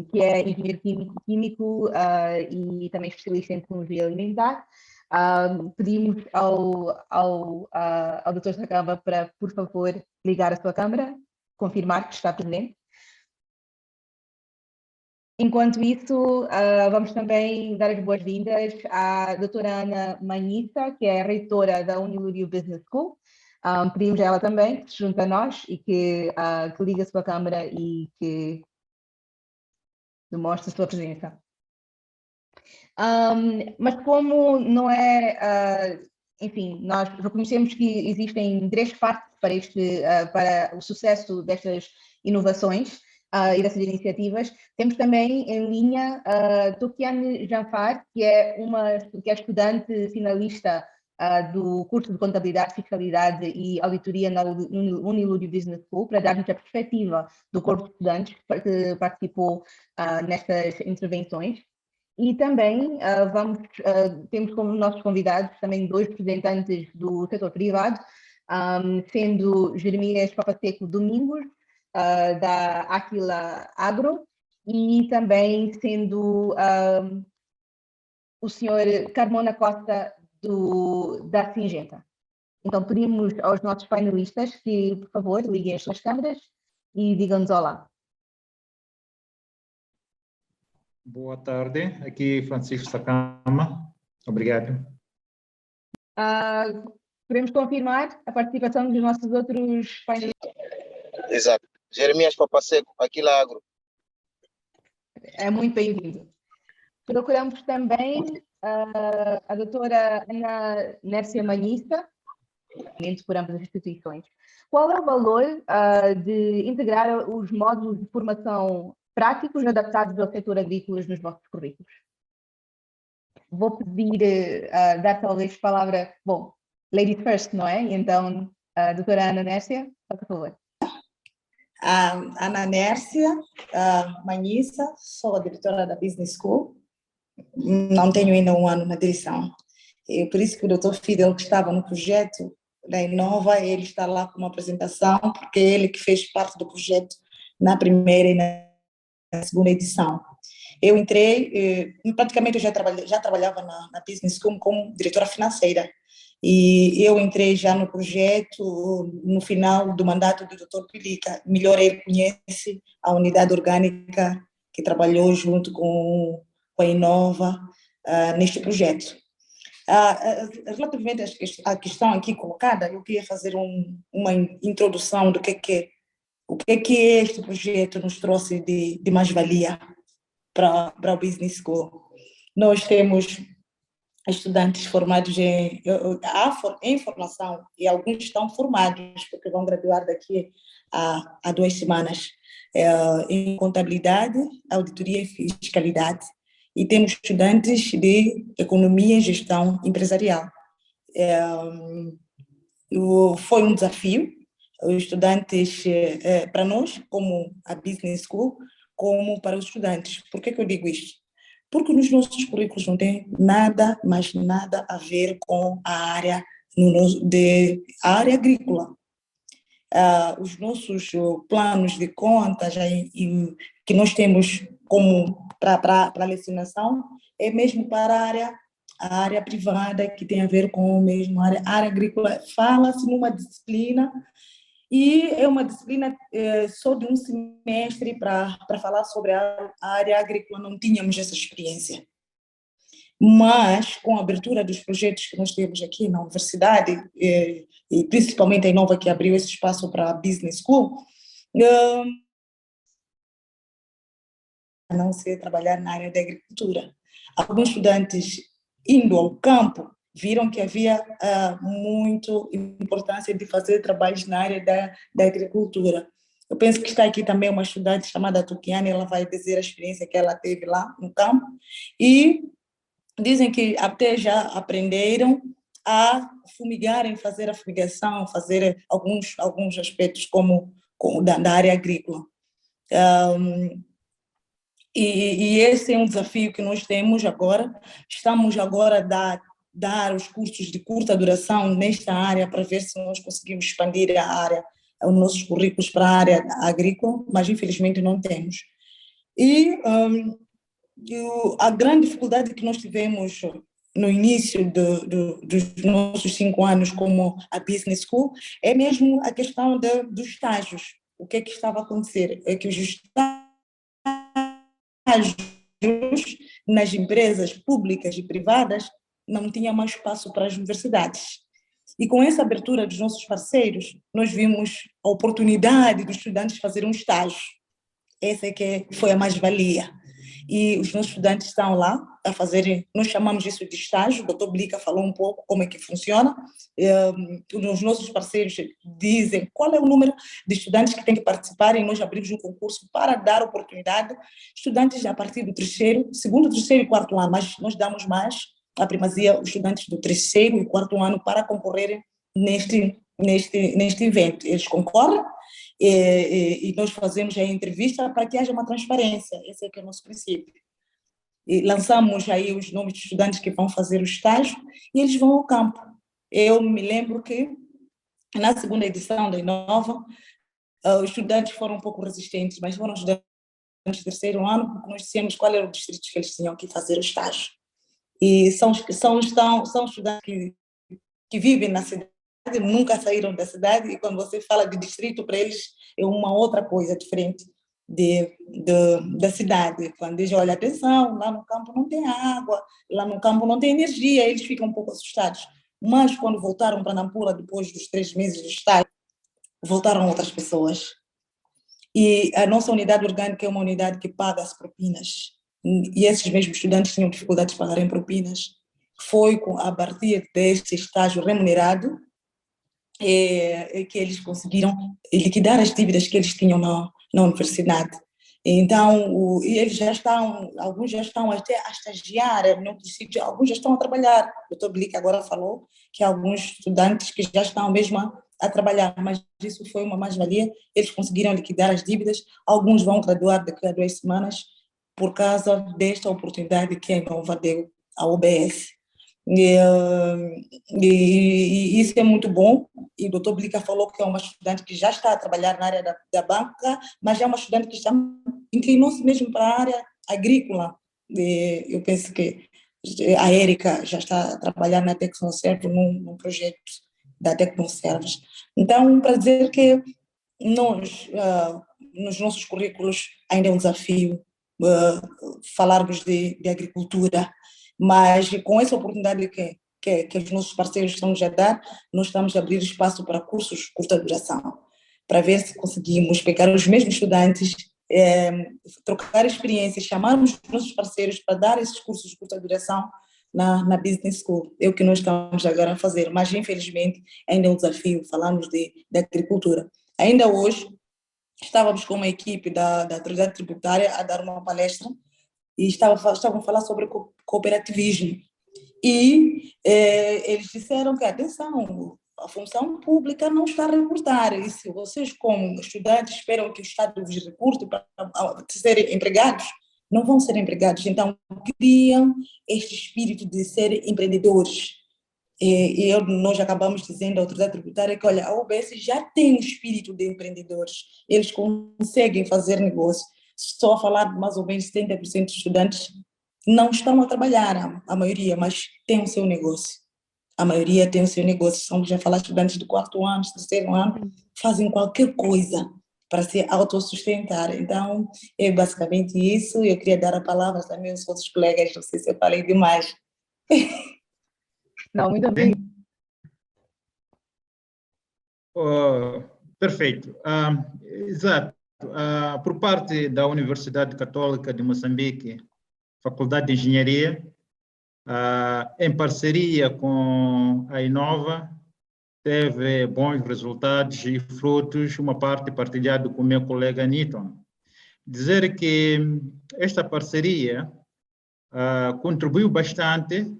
que é engenheiro químico e também especialista em tecnologia alimentar. Pedimos ao Dr. Sakama para, por favor, ligar a sua câmara, confirmar que está presente. Enquanto isso, vamos também dar as boas-vindas à doutora Ana Manhissa, que é a reitora da Unilúrio Business School. Pedimos a ela também que se junte a nós e que ligue a sua câmara e que demonstre a sua presença. Mas como não é... enfim, nós reconhecemos que existem 3 partes para o sucesso destas inovações e dessas iniciativas. Temos também em linha Tokiane Janfar, que é estudante finalista do curso de Contabilidade, Fiscalidade e Auditoria na Unilúrio Business School, para dar-nos a perspectiva do corpo de estudantes que participou nestas intervenções. E também temos como nossos convidados também 2 representantes do setor privado, sendo Jeremias Papaseco Domingos, da Aquila Agro, e também sendo o senhor Carmona Costa, da Singenta. Então, pedimos aos nossos painelistas que, por favor, liguem as suas câmaras e digam-nos olá. Boa tarde, aqui Francisco Sacama. Obrigado. Podemos confirmar a participação dos nossos outros painelistas? Exato. Jeremias Papaseco, Aquila Agro. É muito bem-vindo. Procuramos também a doutora Ana Nércia Manhissa, por ambas as instituições. Qual é o valor de integrar os módulos de formação práticos adaptados ao setor agrícola nos vossos currículos? Vou pedir, dar talvez palavra, bom, ladies first, não é? Então, doutora Ana Nércia, por favor. Ana Nércia Manhissa, sou a diretora da Business School, não tenho ainda 1 ano na direção. E por isso que o Dr. Fidel, que estava no projeto da Inova, ele está lá com uma apresentação, porque é ele que fez parte do projeto na primeira e na segunda edição. Eu entrei, praticamente eu já trabalhava na Business School como diretora financeira, e eu entrei já no projeto no final do mandato do Dr. Pilica. Melhor ele conhece a unidade orgânica que trabalhou junto com a Inova neste projeto. Relativamente à questão aqui colocada, eu queria fazer uma introdução do que este projeto nos trouxe de mais-valia para o Business School. Nós temos estudantes formados em formação, e alguns estão formados, porque vão graduar daqui a 2 semanas, em contabilidade, auditoria e fiscalidade. E temos estudantes de economia e gestão empresarial. Foi um desafio, os estudantes, para nós, como a Business School, como para os estudantes. Por que eu digo isto? Porque nos nossos currículos não tem nada, mas nada a ver com a área agrícola. Os nossos planos de contas que nós temos como para a lecionação é mesmo para a área privada, que tem a ver com mesmo a área agrícola. Fala-se numa disciplina, e é uma disciplina só de 1 semestre para falar sobre a área agrícola. Não tínhamos essa experiência. Mas, com a abertura dos projetos que nós temos aqui na universidade, e principalmente a Inova, que abriu esse espaço para a Business School, não sei trabalhar na área da agricultura. Alguns estudantes, indo ao campo, viram que havia muita importância de fazer trabalhos na área da agricultura. Eu penso que está aqui também uma estudante chamada Tokiane, ela vai dizer a experiência que ela teve lá no campo, e dizem que até já aprenderam a fumigarem, fazer a fumigação, fazer alguns aspectos como da área agrícola. E esse é um desafio que nós temos agora. Estamos agora a dar os cursos de curta duração nesta área para ver se nós conseguimos expandir os nossos currículos para a área agrícola, mas infelizmente não temos. E a grande dificuldade que nós tivemos no início dos nossos 5 anos como a Business School é mesmo a questão dos estágios. O que é que estava a acontecer? É que os estágios nas empresas públicas e privadas não tinha mais espaço para as universidades. E com essa abertura dos nossos parceiros, nós vimos a oportunidade dos estudantes fazer um estágio. Essa é que foi a mais-valia. E os nossos estudantes estão lá a fazer, nós chamamos isso de estágio, o doutor Blica falou um pouco como é que funciona, os nossos parceiros dizem qual é o número de estudantes que têm que participar e nós abrimos um concurso para dar oportunidade, estudantes a partir do segundo, terceiro e quarto ano, mas nós damos mais a primazia aos estudantes do terceiro e quarto ano para concorrerem neste evento. Eles concorrem e nós fazemos a entrevista para que haja uma transparência, esse é que é o nosso princípio. E lançamos aí os nomes de estudantes que vão fazer o estágio e eles vão ao campo. Eu me lembro que na segunda edição da Inova, os estudantes foram um pouco resistentes, mas foram estudantes do terceiro ano, porque nós dissemos qual era o distrito que eles tinham que fazer o estágio. E são estudantes que vivem na cidade, nunca saíram da cidade, e quando você fala de distrito, para eles é uma outra coisa diferente da cidade. Quando eles olham, atenção, lá no campo não tem água, lá no campo não tem energia, eles ficam um pouco assustados. Mas quando voltaram para Nampula, depois dos 3 meses de estágio, voltaram outras pessoas. E a nossa unidade orgânica é uma unidade que paga as propinas. E esses mesmos estudantes tinham dificuldade de pagarem propinas. Foi a partir deste estágio remunerado que eles conseguiram liquidar as dívidas que eles tinham na universidade. Então, eles já estão, alguns já estão até a estagiar, no princípio, alguns já estão a trabalhar. O Dr. Blick agora falou que há alguns estudantes que já estão mesmo a trabalhar, mas isso foi uma mais-valia, eles conseguiram liquidar as dívidas, alguns vão graduar daqui a 2 semanas por causa desta oportunidade que a Inova deu à UBS. E isso é muito bom, e o Dr. Blica falou que é uma estudante que já está a trabalhar na área da banca, mas é uma estudante que já inclinou-se mesmo para a área agrícola. Eu penso que a Érica já está a trabalhar na Tecnoserve, num projeto da Tecnoserves. Então, para dizer que nós, nos nossos currículos, ainda é um desafio falarmos de agricultura, mas com essa oportunidade que os nossos parceiros estão a dar, nós estamos a abrir espaço para cursos de curta duração, para ver se conseguimos pegar os mesmos estudantes, trocar experiências, chamarmos os nossos parceiros para dar esses cursos de curta duração na Business School. É o que nós estamos agora a fazer, mas infelizmente ainda é um desafio, falamos de agricultura. Ainda hoje, estávamos com uma equipe da Autoridade Tributária a dar uma palestra e estavam a falar sobre cooperativismo. E eles disseram que, atenção, a função pública não está a reportar, e se vocês, como estudantes, esperam que o Estado vos reporte para serem empregados, não vão ser empregados. Então, criam este espírito de serem empreendedores. E nós acabamos dizendo à Autoridade Tributária que, olha, a UBS já tem um espírito de empreendedores, eles conseguem fazer negócio. Estou a falar de mais ou menos 70% de estudantes não estão a trabalhar, a maioria, mas tem o seu negócio. A maioria tem o seu negócio. Estamos já a falar de estudantes de 4º ano, 3º ano, fazem qualquer coisa para se autossustentar. Então, é basicamente isso. Eu queria dar a palavra também aos outros colegas, não sei se eu falei demais. Não, muito bem. Perfeito. Exato. Por parte da Universidade Católica de Moçambique, Faculdade de Engenharia, em parceria com a Inova, teve bons resultados e frutos, uma parte partilhada com o meu colega Newton. Dizer que esta parceria contribuiu bastante,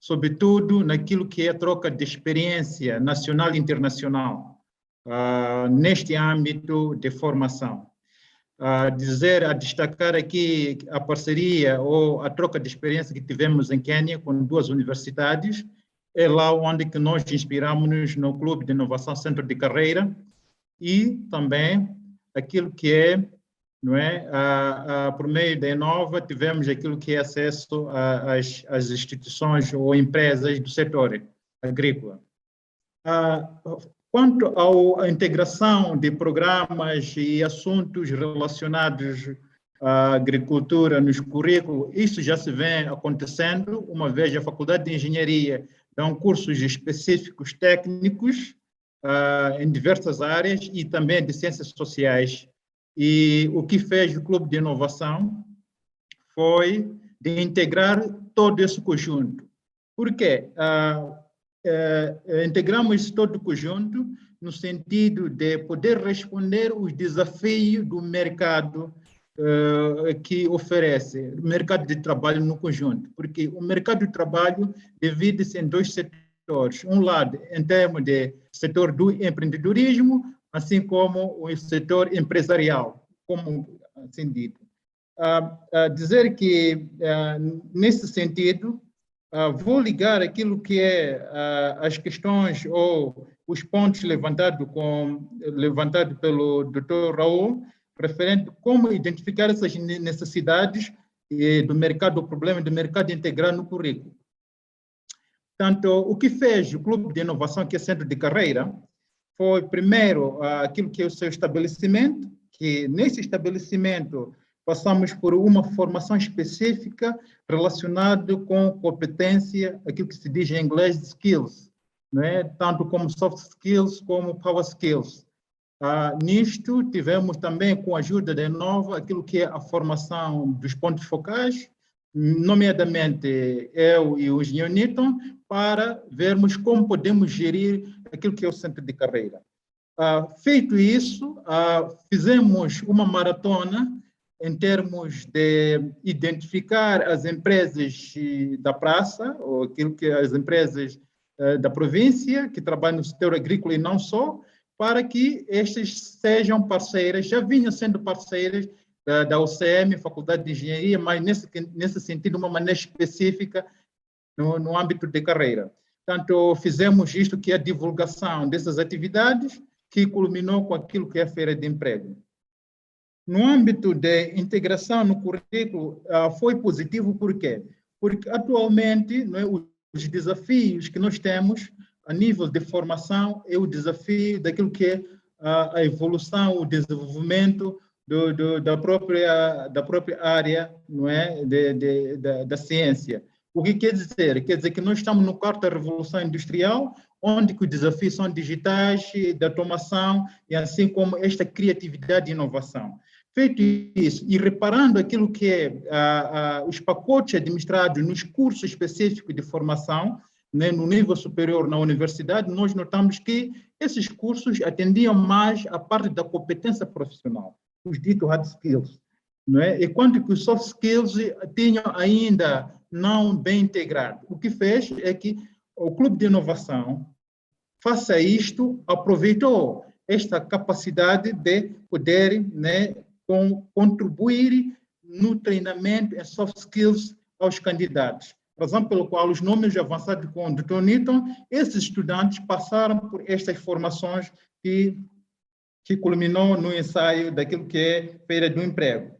sobretudo naquilo que é a troca de experiência nacional e internacional, neste âmbito de formação. A destacar aqui a parceria ou a troca de experiência que tivemos em Quênia com 2 universidades, é lá onde que nós inspiramos-nos no Clube de Inovação Centro de Carreira, e também aquilo que é, não é, por meio da Inova, tivemos aquilo que é acesso às instituições ou empresas do setor agrícola. Quanto à integração de programas e assuntos relacionados à agricultura nos currículos, isso já se vem acontecendo, uma vez a Faculdade de Engenharia dá cursos específicos técnicos em diversas áreas e também de ciências sociais. E o que fez o Clube de Inovação foi de integrar todo esse conjunto. Por quê? Integramos todo o conjunto no sentido de poder responder os desafios do mercado que oferece, o mercado de trabalho no conjunto, porque o mercado de trabalho divide-se em dois setores. Um lado, em termos de setor do empreendedorismo, assim como o setor empresarial, como assim dito. Dizer que, nesse sentido, vou ligar aquilo que é as questões ou os pontos levantados pelo Dr. Raul, referente a como identificar essas necessidades do mercado, o problema do mercado integral no currículo. Portanto, o que fez o Clube de Inovação, que é Centro de Carreira, foi, primeiro, aquilo que é o seu estabelecimento, que nesse estabelecimento passamos por uma formação específica relacionada com competência, aquilo que se diz em inglês de skills, não é? Tanto como soft skills como power skills. Nisto, tivemos também, com a ajuda da Enova, aquilo que é a formação dos pontos focais, nomeadamente eu e o engenheiro Newton, para vermos como podemos gerir aquilo que é o centro de carreira. Feito isso, fizemos uma maratona em termos de identificar as empresas da praça, ou aquilo que as empresas da província, que trabalham no setor agrícola e não só, para que estas sejam parceiras, já vinham sendo parceiras da UCM, Faculdade de Engenharia, mas nesse sentido, uma maneira específica no âmbito de carreira. Portanto, fizemos isto que é a divulgação dessas atividades, que culminou com aquilo que é a Feira de Emprego. No âmbito de integração no currículo, foi positivo, por quê? Porque atualmente, não é, os desafios que nós temos a nível de formação é o desafio daquilo que é a evolução, o desenvolvimento da própria área, não é, da ciência. O que quer dizer? Quer dizer que nós estamos na quarta revolução industrial, onde que os desafios são digitais, da automação, e assim como esta criatividade e inovação. Feito isso, e reparando aquilo que é os pacotes administrados nos cursos específicos de formação, né, no nível superior na universidade, nós notamos que esses cursos atendiam mais à parte da competência profissional, os ditos hard skills, não é? Enquanto que os soft skills tinham ainda não bem integrado. O que fez é que o Clube de Inovação, face a isto, aproveitou esta capacidade de poder, né, contribuir no treinamento em soft skills aos candidatos. Razão pela qual os nomes avançados com o Dr. Newton, esses estudantes passaram por estas formações que culminou no ensaio daquilo que é Feira do Emprego.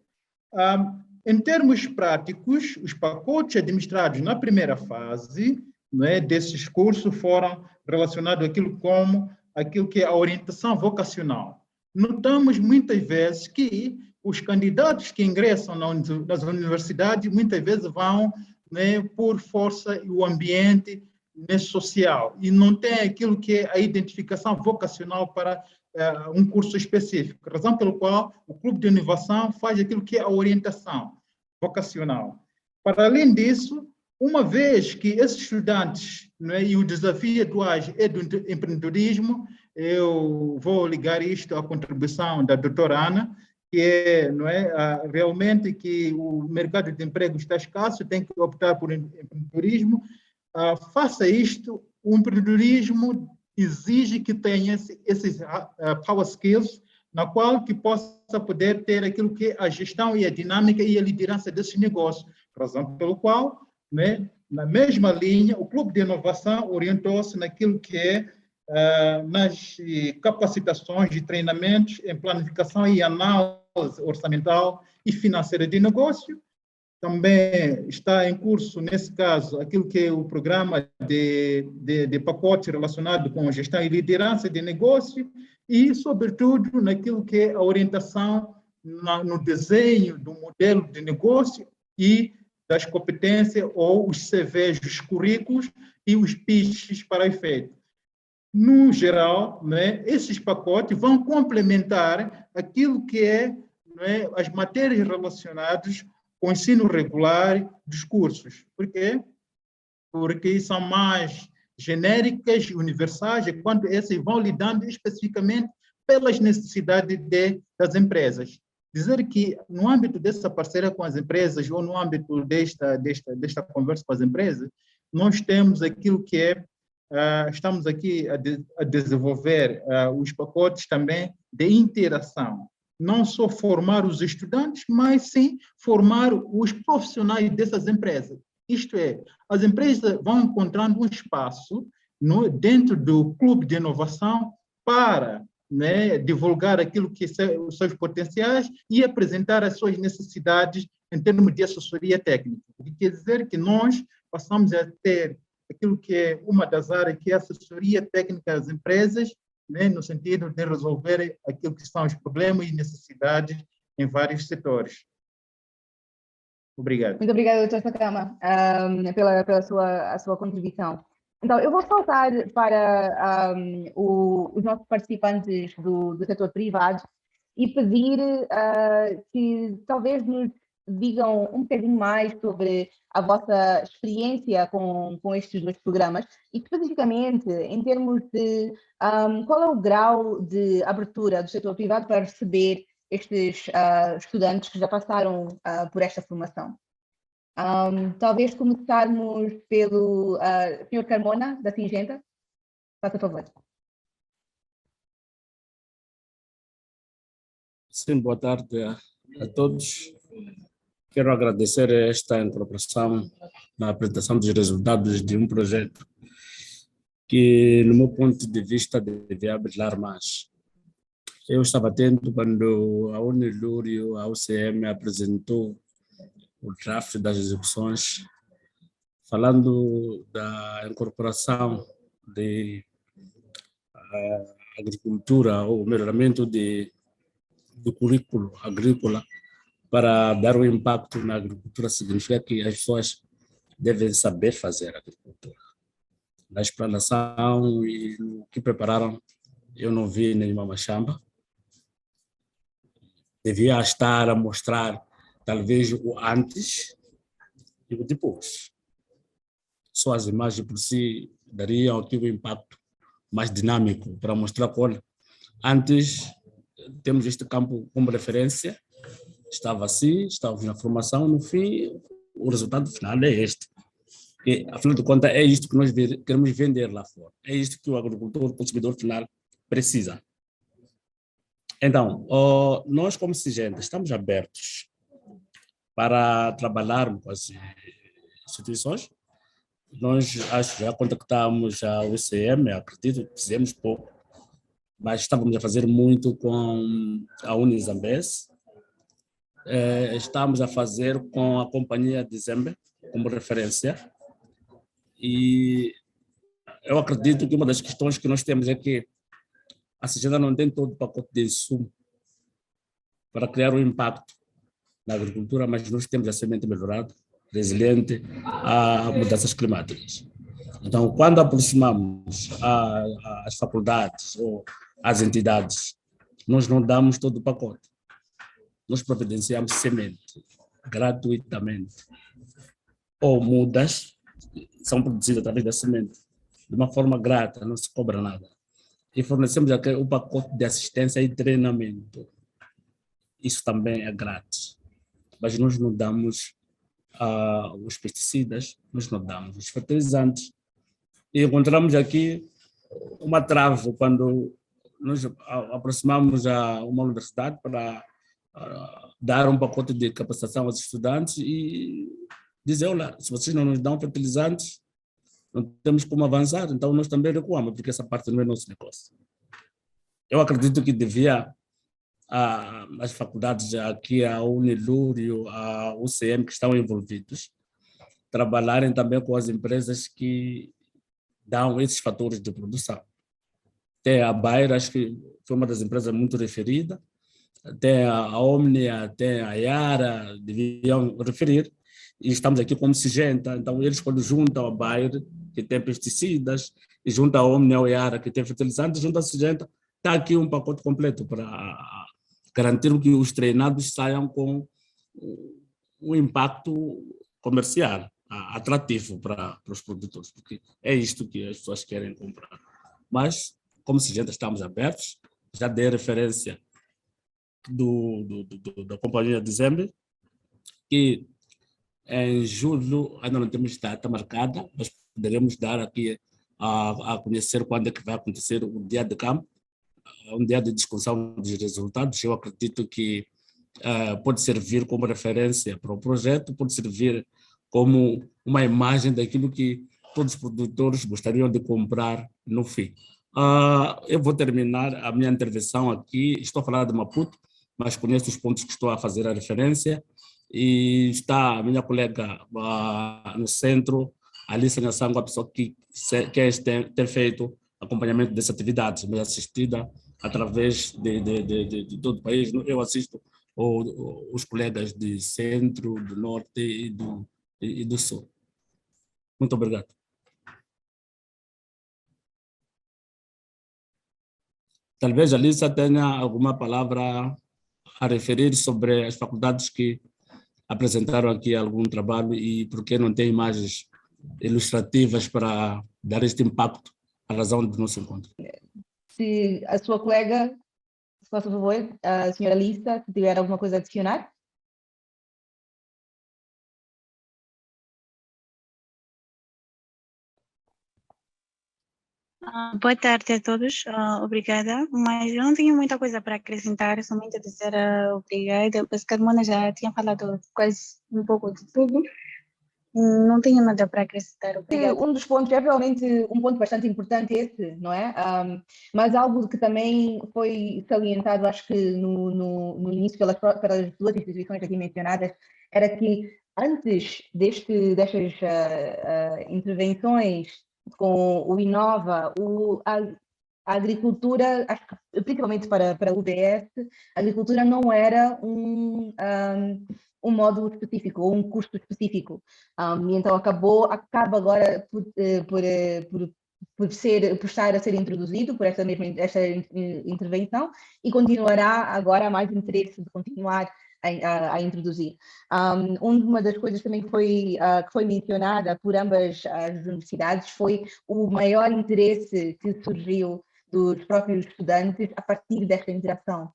Em termos práticos, os pacotes administrados na primeira fase, né, desses cursos foram relacionados àquilo que é a orientação vocacional. Notamos muitas vezes que os candidatos que ingressam nas universidades muitas vezes vão, né, por força o ambiente, né, social, e não tem aquilo que é a identificação vocacional para um curso específico, razão pela qual o Clube de Inovação faz aquilo que é a orientação vocacional. Para além disso, uma vez que esses estudantes, né, e o desafio atuais é do empreendedorismo, eu vou ligar isto à contribuição da doutora Ana, que é, não é, realmente que o mercado de emprego está escasso, tem que optar por empreendedorismo. Faça isto, o empreendedorismo exige que tenha esses power skills, na qual que possa poder ter aquilo que é a gestão e a dinâmica e a liderança desses negócios, razão pelo qual, né, na mesma linha, o Clube de Inovação orientou-se naquilo que é nas capacitações de treinamentos em planificação e análise orçamental e financeira de negócio. Também está em curso, nesse caso, aquilo que é o programa de pacote relacionado com gestão e liderança de negócio e, sobretudo, naquilo que é a orientação no desenho do modelo de negócio e das competências ou os CVs, os currículos e os pitches para efeito. No geral, né, esses pacotes vão complementar aquilo que é, né, as matérias relacionadas com o ensino regular dos cursos. Por quê? Porque são mais genéricas e universais, enquanto essas vão lidando especificamente pelas necessidades das empresas. Dizer que no âmbito dessa parceria com as empresas ou no âmbito desta conversa com as empresas, nós temos aquilo que é, estamos aqui a desenvolver os pacotes também de interação. Não só formar os estudantes, mas sim formar os profissionais dessas empresas. Isto é, as empresas vão encontrando um espaço dentro do clube de inovação para, né, divulgar aquilo que são os seus potenciais e apresentar as suas necessidades em termos de assessoria técnica. O que quer dizer que nós passamos a ter aquilo que é uma das áreas, que é a assessoria técnica às empresas, né, no sentido de resolver aquilo que são os problemas e necessidades em vários setores. Obrigado. Muito obrigada, Dr. Sakama, pela sua contribuição. Então, eu vou saltar para os nossos participantes do setor privado e pedir que talvez nos digam um bocadinho mais sobre a vossa experiência com estes dois programas e, especificamente, em termos de qual é o grau de abertura do setor privado para receber estes estudantes que já passaram por esta formação. Talvez começarmos pelo Sr. Carmona, da Singenta. Faça favor. Sim, boa tarde a todos. Quero agradecer esta incorporação na apresentação dos resultados de um projeto que, no meu ponto de vista, devia brilhar mais. Eu estava atento quando a Unilúrio, a UCM, apresentou o draft das execuções, falando da incorporação de agricultura, ou melhoramento do currículo agrícola para dar um impacto na agricultura. Significa que as pessoas devem saber fazer agricultura. Na explanação e no que prepararam, eu não vi nenhuma machamba. Devia estar a mostrar talvez o antes e o depois. Só as imagens por si dariam aqui um impacto mais dinâmico para mostrar que, olha, antes temos este campo como referência, estava assim, estávamos na formação, no fim, o resultado final é este. E, afinal de contas, é isto que nós queremos vender lá fora. É isto que o agricultor, o consumidor final, precisa. Então, nós como Singenta estamos abertos para trabalharmos com as instituições. Nós, acho, já contactamos a UCM, acredito que fizemos pouco, mas estávamos a fazer muito com a Unizambes. Estamos a fazer com a companhia de Zembe como referência. E eu acredito que uma das questões que nós temos é que a Singenta não tem todo o pacote de insumo para criar um impacto na agricultura, mas nós temos a semente melhorada, resiliente a mudanças climáticas. Então, quando aproximamos as faculdades ou as entidades, nós não damos todo o pacote. Nós providenciamos semente gratuitamente. Ou mudas são produzidas através da semente, de uma forma grata, não se cobra nada. E fornecemos aqui o pacote de assistência e treinamento. Isso também é grátis. Mas nós não damos os pesticidas, nós não damos os fertilizantes. E encontramos aqui uma trave quando nós aproximamos a uma universidade para dar um pacote de capacitação aos estudantes e dizer, olha, se vocês não nos dão fertilizantes, não temos como avançar, então nós também recuamos, porque essa parte não é nosso negócio. Eu acredito que devia as faculdades aqui, a Unilúrio, a UCM, que estão envolvidos, trabalharem também com as empresas que dão esses fatores de produção. Tem a Bayer, acho que foi uma das empresas muito referida, tem a Omnia, tem a Yara, deviam referir, e estamos aqui como Singenta, então eles quando juntam a Bayer, que tem pesticidas, e juntam a Omnia ou a Yara, que tem fertilizantes, juntam a Singenta, está aqui um pacote completo para garantir que os treinados saiam com um impacto comercial atrativo para os produtores, porque é isto que as pessoas querem comprar. Mas, como Syngenta, estamos abertos, já dei referência da companhia Dezembe, que em julho ainda não temos data marcada, mas poderemos dar aqui a conhecer quando é que vai acontecer o dia de campo, um dia de discussão dos resultados. Eu acredito que pode servir como referência para o projeto, pode servir como uma imagem daquilo que todos os produtores gostariam de comprar no fim. Eu vou terminar a minha intervenção aqui. Estou a falar de Maputo, mas conheço os pontos que estou a fazer a referência. E está a minha colega no centro, Alice Nhaçango, a pessoa que ter feito acompanhamento dessas atividades, me assistida através de todo o país. Eu assisto os colegas de centro, do norte e do sul. Muito obrigado. Talvez a Alice tenha alguma palavra a referir sobre as faculdades que apresentaram aqui algum trabalho e por que não tem imagens ilustrativas para dar este impacto à razão do nosso encontro. Se a sua colega, se faz favor, a senhora Lisa, se tiver alguma coisa a adicionar. Boa tarde a todos, obrigada, mas eu não tenho muita coisa para acrescentar, somente dizer obrigada, pois cada uma já tinha falado quase um pouco de tudo, não tenho nada para acrescentar, obrigada. Um dos pontos é realmente um ponto bastante importante esse, não é? Mas algo que também foi salientado, acho que no início pelas duas instituições aqui mencionadas, era que antes destas intervenções com o Inova, a agricultura, acho que, principalmente para o UBS, a agricultura não era um módulo específico ou um curso específico. E então acaba agora por estar a ser introduzido por esta intervenção e continuará agora a mais interesse de continuar a introduzir. Uma das coisas também que foi mencionada por ambas as universidades foi o maior interesse que surgiu dos próprios estudantes a partir desta interação.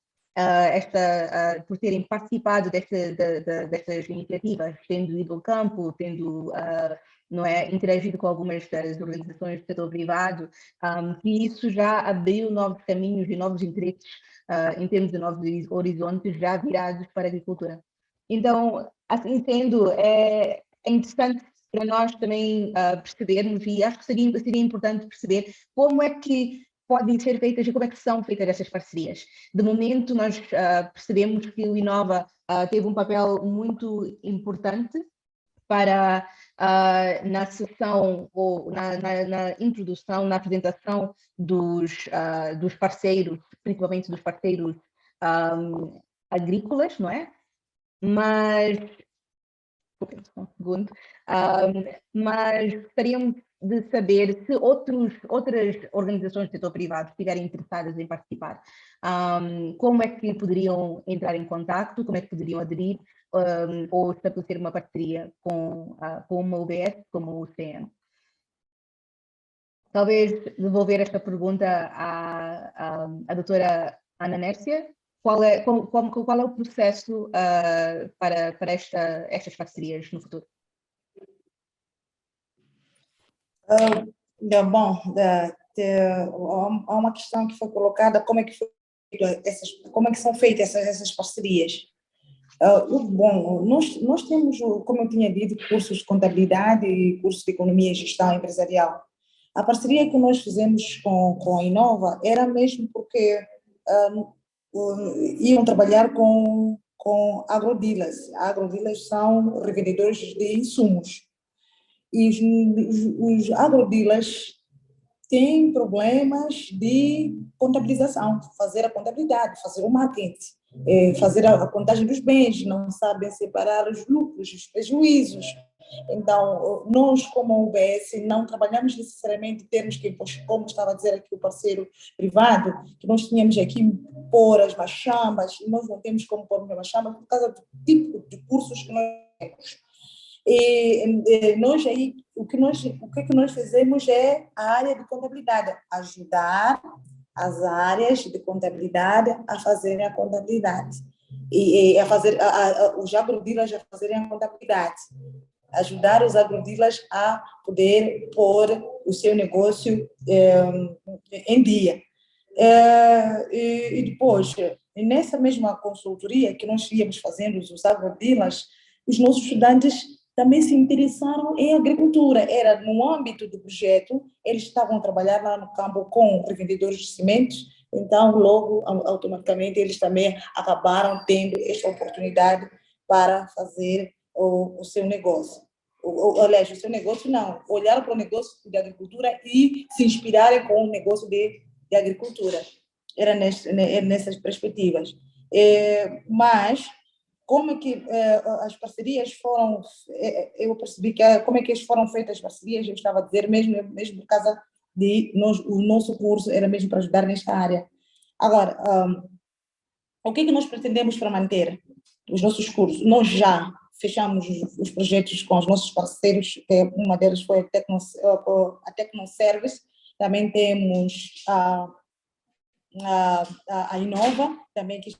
Por terem participado destas iniciativas, tendo ido ao campo, tendo interagido com algumas das organizações do setor privado, que isso já abriu novos caminhos e novos interesses em termos de novos horizontes já virados para a agricultura. Então, assim sendo, é interessante para nós também percebermos, e acho que seria importante perceber como é que podem ser feitas e como é que são feitas essas parcerias. De momento, nós percebemos que o Inova teve um papel muito importante para na sessão ou na introdução, na apresentação dos parceiros, principalmente dos parceiros agrícolas, não é? Mas mas gostaríamos de saber se outras organizações do setor privado estiverem interessadas em participar. Como é que poderiam entrar em contato, como é que poderiam aderir ou estabelecer uma parceria com uma UBS como o CN. Talvez devolver esta pergunta à doutora Ana Nércia. Qual é o processo para estas parcerias no futuro? Bom, há uma questão que foi colocada, como é que são feitas essas parcerias? Bom, nós temos, como eu tinha dito, cursos de contabilidade e cursos de economia e gestão empresarial. A parceria que nós fizemos com a Inova era mesmo porque iam trabalhar com agrodealers. Agrodealers são revendedores de insumos. E os agrodealers têm problemas de contabilização, fazer a contabilidade, fazer o marketing, fazer a contagem dos bens, não sabem separar os lucros, os prejuízos. Então, nós, como a UBS, não trabalhamos necessariamente em termos que, como estava a dizer aqui o parceiro privado, que nós tínhamos aqui pôr as machambas, e nós não temos como pôr as machambas por causa do tipo de cursos que nós E nós aí, o que é que nós fizemos é a área de contabilidade, ajudar as áreas de contabilidade a fazerem a contabilidade e a fazer os agrodealers a fazerem a contabilidade, ajudar os agrodealers a poder pôr o seu negócio em dia. E depois, nessa mesma consultoria que nós íamos fazendo os agrodealers, os nossos estudantes também se interessaram em agricultura. Era no âmbito do projeto, eles estavam a trabalhar lá no campo com revendedores de sementes, então logo, automaticamente, eles também acabaram tendo esta oportunidade para fazer o seu negócio. Aliás, o seu negócio não, olhar para o negócio de agricultura e se inspirarem com o negócio de agricultura. Era nessas perspectivas. Mas como é que as parcerias foram, eu percebi que como é que foram feitas as parcerias, eu estava a dizer mesmo por causa de o nosso curso era mesmo para ajudar nesta área. Agora, o que é que nós pretendemos para manter os nossos cursos? Nós já fechamos os projetos com os nossos parceiros, que uma delas foi a Tecnoservice, também temos a Inova, também que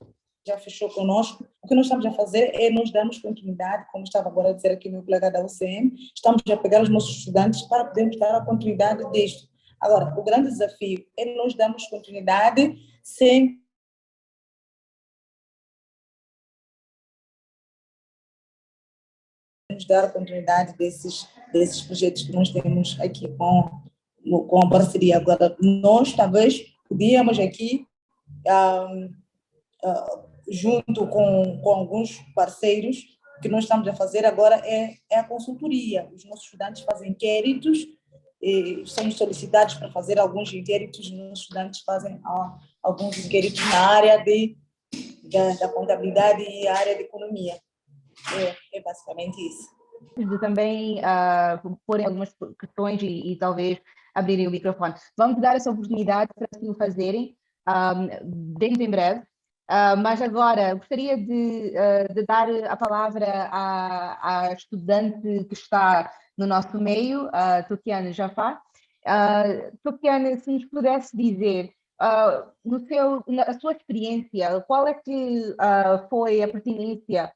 já fechou conosco. O que nós estamos a fazer é nós darmos continuidade, como estava agora a dizer aqui meu colega da UCM, estamos a pegar os nossos estudantes para podermos dar a continuidade disto. Agora, o grande desafio é nós darmos continuidade sem dar a continuidade desses projetos que nós temos aqui com a parceria. Agora, nós talvez podíamos aqui junto com alguns parceiros, o que nós estamos a fazer agora é a consultoria. Os nossos estudantes fazem inquéritos, e somos solicitados para fazer alguns inquéritos, os nossos estudantes fazem alguns inquéritos na área da contabilidade e a área de economia. É basicamente isso. De também porem algumas questões e talvez abrirem o microfone. Vamos dar essa oportunidade para assim o fazerem dentro em breve. Mas agora gostaria de dar a palavra à estudante que está no nosso meio, a Tokiane Jafar. Tokiane, se nos pudesse dizer, na sua experiência, qual é que foi a pertinência,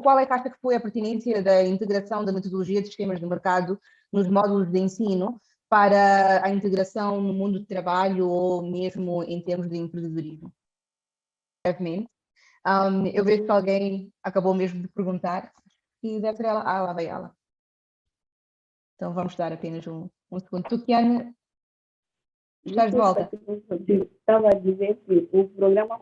qual é que acha que foi a pertinência da integração da metodologia de sistemas de mercado nos módulos de ensino para a integração no mundo do trabalho ou mesmo em termos de empreendedorismo? Brevemente. Eu vejo que alguém acabou mesmo de perguntar e deve ser ela. Lá vai ela. Então vamos dar apenas um segundo. Tokiane, estás de volta? Estava a dizer que o programa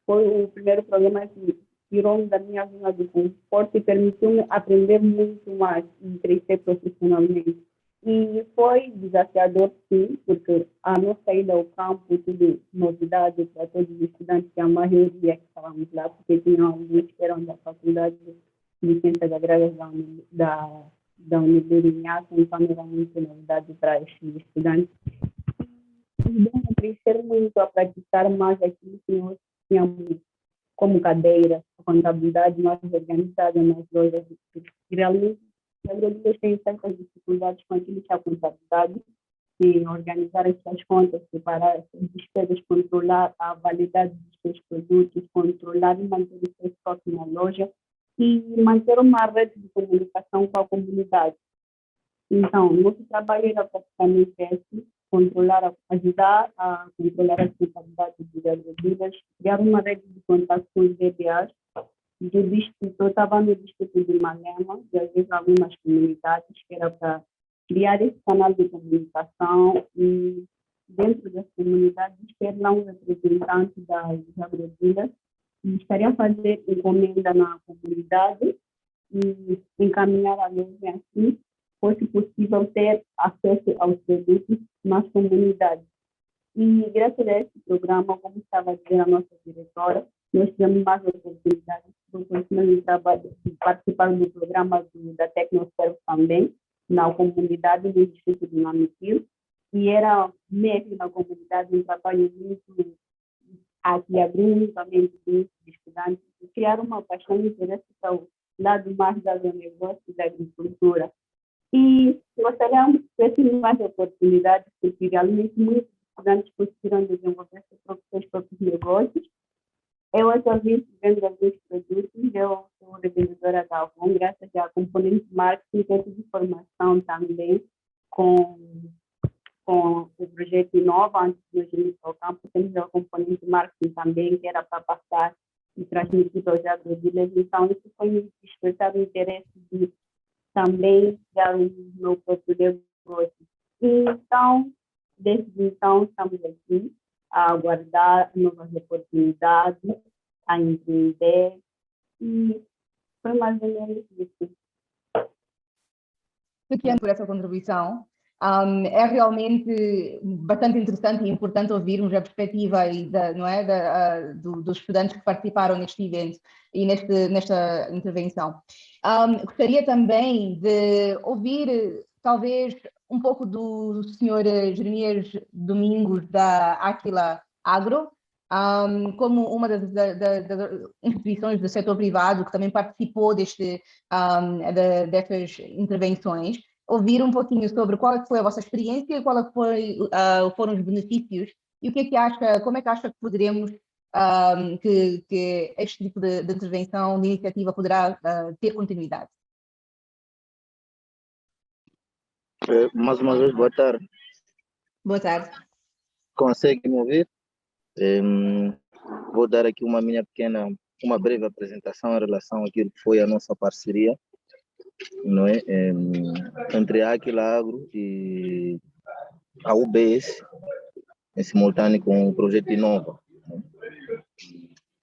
foi o primeiro programa que tirou-me da minha zona de conforto e permitiu-me aprender muito mais e crescer profissionalmente. E foi desafiador, sim, porque a nossa ida ao campo, tudo novidade para todos os estudantes, que a maioria que estávamos lá, porque tinha alguns que eram da Faculdade de Ciências Agrárias da Universidade de Inhaça, então era muito novidade para esses estudantes. Ajudou-me a crescer muito, a praticar mais aquilo que nós tínhamos como cadeira, a contabilidade mais organizada nas lojas. Realmente, as agricultores têm certas dificuldades com aquilo que é a contabilidade, de organizar as suas contas, separar as suas despesas, controlar a validade dos seus produtos, controlar e manter o seu estoque na loja e manter uma rede de comunicação com a comunidade. Então, nosso trabalho era praticamente esse, ajudar a controlar as contabilidades dos agricultores, criar uma rede de contato com os DBAs do distrito. Eu estava no distrito de Malema, e às vezes algumas comunidades, que era para criar esse canal de comunicação e dentro das comunidades ter lá um representante das agrodealers e estaria a fazer encomenda na comunidade e encaminhar a loja assim, fosse possível ter acesso aos produtos nas comunidades. E graças a esse programa, como estava a dizer a nossa diretora, nós tivemos mais oportunidades de participar do programa da Tecnoservice também, na comunidade do distrito de Namitil, e era mesmo na comunidade um trabalho muito aqui abrindo também do estudantes e criar uma paixão e interesse para o lado mais do agronegócio e da agricultura. E gostaríamos de ter mais oportunidades, porque realmente muitos estudantes conseguiram desenvolver seus próprios negócios. Eu atualmente vendo alguns produtos, eu sou revendedora da Avon, graças à componente marketing, tenho de formação também com o projeto Inova, antes de nós irmos ao campo, temos a componente marketing também, que era para passar e transmitir aos agrodealers. Então, isso foi me despertar o interesse de também dar o meu próprio negócio. Então, desde então, estamos aqui a aguardar novas oportunidades, a empreender, e foi mais ou menos isso. Obrigada por essa contribuição. É realmente bastante interessante e importante ouvirmos a perspectiva não é, dos estudantes que participaram neste evento e nesta intervenção. Gostaria também de ouvir, talvez, um pouco do Sr. Jeremias Domingos, da Aquila Agro, como uma das instituições do setor privado que também participou dessas intervenções, ouvir um pouquinho sobre qual foi a vossa experiência, foram os benefícios e o que é que acha, como é que acha que poderemos, que este tipo de intervenção, de iniciativa poderá ter continuidade. Mais uma vez, boa tarde. Boa tarde. Consegue me ouvir? Vou dar aqui uma breve apresentação em relação àquilo que foi a nossa parceria, não é? Entre a Aquila Agro e a UBS, em simultâneo com o projeto Inova.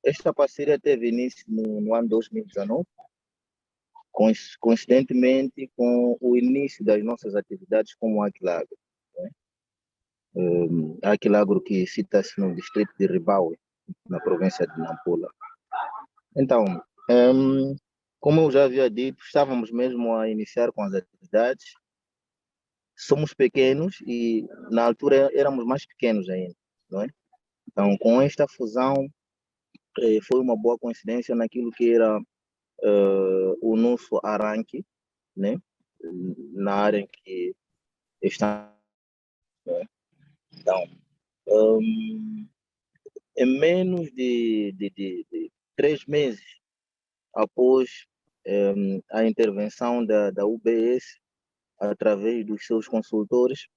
Esta parceria teve início no ano 2019, coincidentemente com o início das nossas atividades como Aquila Agro. A Aquila Agro, que cita-se no distrito de Ribaue, na província de Nampula. Então, como eu já havia dito, estávamos mesmo a iniciar com as atividades. Somos pequenos e na altura éramos mais pequenos ainda, não é? Então, com esta fusão, foi uma boa coincidência naquilo que era o nosso arranque, né? Na área em que está. Né? Então, em menos de 3 meses após a intervenção da UBS, através dos seus consultores,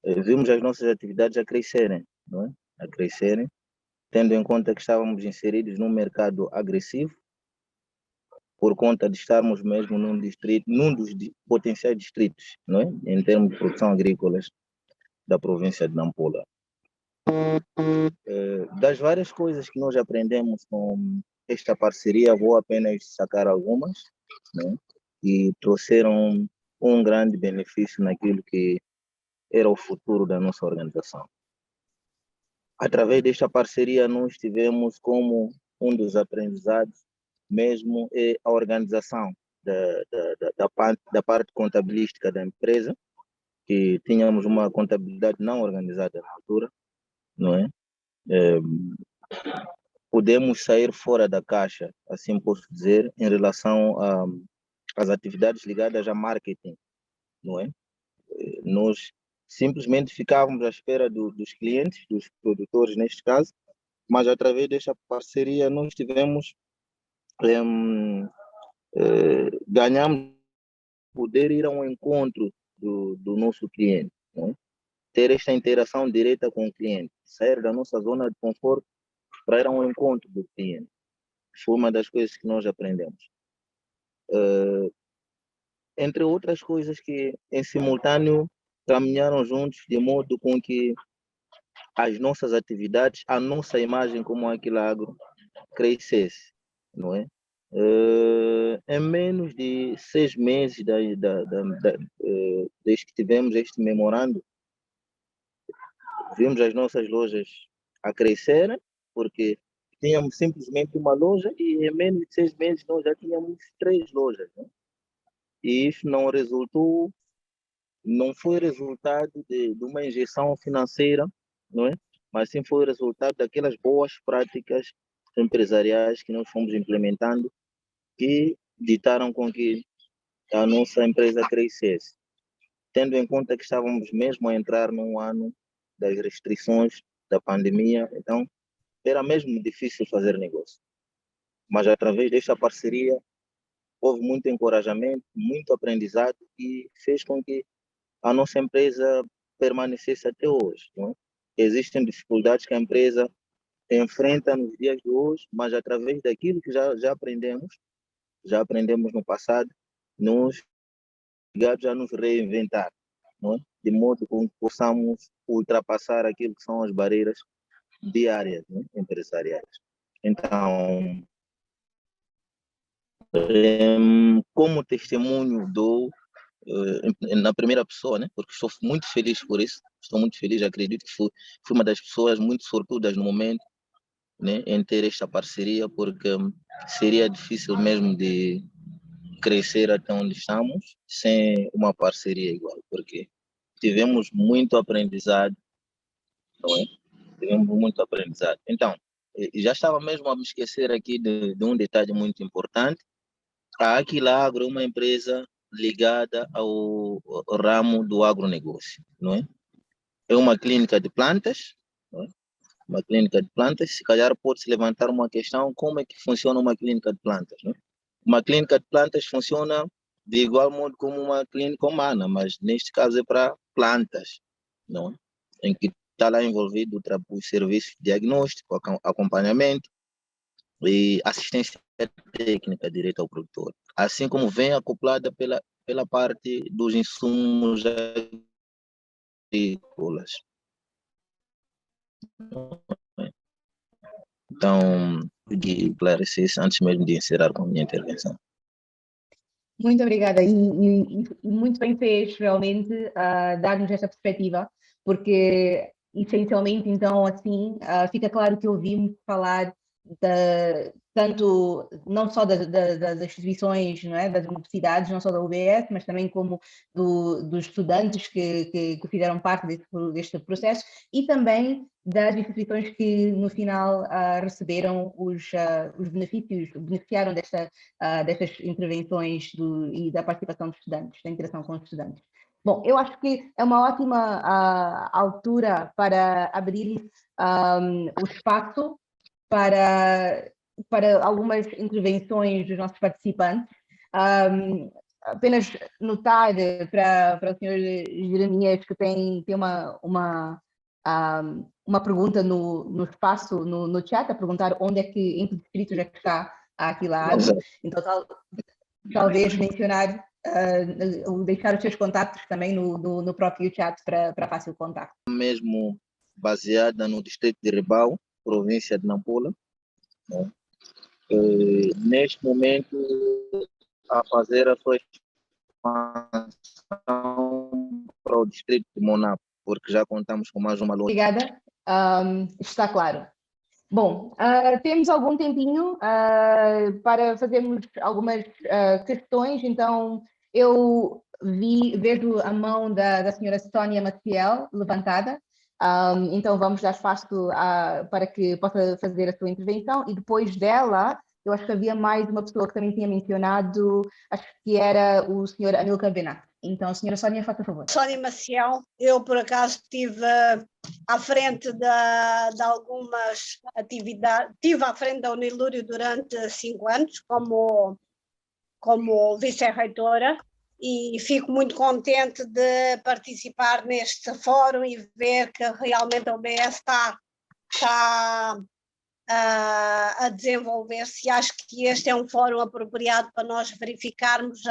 vimos as nossas atividades a crescerem, não é? A crescerem, tendo em conta que estávamos inseridos num mercado agressivo, por conta de estarmos mesmo num dos potenciais distritos, não é? Em termos de produção agrícolas da província de Nampula. Das várias coisas que nós aprendemos com esta parceria, vou apenas sacar algumas, né? E trouxeram um grande benefício naquilo que era o futuro da nossa organização. Através desta parceria, nós tivemos como um dos aprendizados mesmo a organização da parte contabilística da empresa, que tínhamos uma contabilidade não organizada na altura, não é? Podemos sair fora da caixa, assim posso dizer, em relação às atividades ligadas a marketing, não é? Nós simplesmente ficávamos à espera dos clientes, dos produtores neste caso, mas através desta parceria nós tivemos, ganhamos poder ir ao encontro do nosso cliente, né? Ter esta interação direta com o cliente, sair da nossa zona de conforto para ir ao encontro do cliente. Foi uma das coisas que nós aprendemos. Entre outras coisas que em simultâneo caminharam juntos de modo com que as nossas atividades, a nossa imagem como Aquila Agro crescesse, não é? Em menos de 6 meses desde que tivemos este memorando, vimos as nossas lojas a crescerem, porque tínhamos simplesmente uma loja e em menos de 6 meses nós já tínhamos 3 lojas, né? E isso não foi resultado de uma injeção financeira, não é? Mas sim foi resultado daquelas boas práticas empresariais que nós fomos implementando que ditaram com que a nossa empresa crescesse, tendo em conta que estávamos mesmo a entrar num ano das restrições da pandemia, então era mesmo difícil fazer negócio. Mas através desta parceria houve muito encorajamento, muito aprendizado e fez com que a nossa empresa permanecesse até hoje. Não é? Existem dificuldades que a empresa enfrenta nos dias de hoje, mas através daquilo que já aprendemos no passado, nós obrigados a nos reinventar, não é? De modo que possamos ultrapassar aquilo que são as barreiras diárias, né? Empresariais. Então, como testemunho dou na primeira pessoa, né? Porque estou muito feliz por isso, estou muito feliz, acredito que fui uma das pessoas muito sortudas no momento, né, em ter esta parceria, porque seria difícil mesmo de crescer até onde estamos sem uma parceria igual, porque tivemos muito aprendizado, não é? Tivemos muito aprendizado. Então, já estava mesmo a me esquecer aqui de um detalhe muito importante. A Aquilagro é uma empresa ligada ao ramo do agronegócio, não é? É uma clínica de plantas, não é? Uma clínica de plantas. Se calhar pode-se levantar uma questão: como é que funciona uma clínica de plantas, não é? Uma clínica de plantas funciona de igual modo como uma clínica humana, mas neste caso é para plantas, não é? Em que está lá envolvido os serviços de diagnóstico, acompanhamento e assistência técnica direta ao produtor, assim como vem acoplada pela parte dos insumos agrícolas. Então, queria esclarecer isso antes mesmo de encerrar com a minha intervenção. Muito obrigada, e muito bem fez realmente dar-nos esta perspectiva, porque essencialmente então assim fica claro que ouvimos falar tanto não só das instituições, não é, das universidades, não só da UBS, mas também como dos estudantes que fizeram parte deste processo, e também das instituições que no final receberam os benefícios, beneficiaram destas intervenções e da participação dos estudantes, da interação com os estudantes. Bom, eu acho que é uma ótima altura para abrir o espaço para algumas intervenções dos nossos participantes. Apenas notar para o Sr. Jeremias que tem uma pergunta no espaço, no chat, a perguntar em que distritos é que está a Aquilagro. Então, talvez mencionar, deixar os seus contactos também no próprio chat para fácil contacto. Mesmo baseada no distrito de Ribau, província de Nampula, né? Neste momento a fazer a sua expansão para o distrito de Monapo, porque já contamos com mais uma loja. Obrigada, está claro. Bom, temos algum tempinho para fazermos algumas questões, então eu vejo a mão da senhora Sónia Maciel levantada. Então vamos dar espaço para que possa fazer a sua intervenção, e depois dela, eu acho que havia mais uma pessoa que também tinha mencionado, acho que era o senhor Amilcar Benac. Então, senhora Sónia, faça favor. Sónia Maciel, eu por acaso estive à frente de algumas atividades, estive à frente da Unilúrio durante 5 anos como vice-reitora, e fico muito contente de participar neste fórum e ver que realmente a UBS está a desenvolver-se. Acho que este é um fórum apropriado para nós verificarmos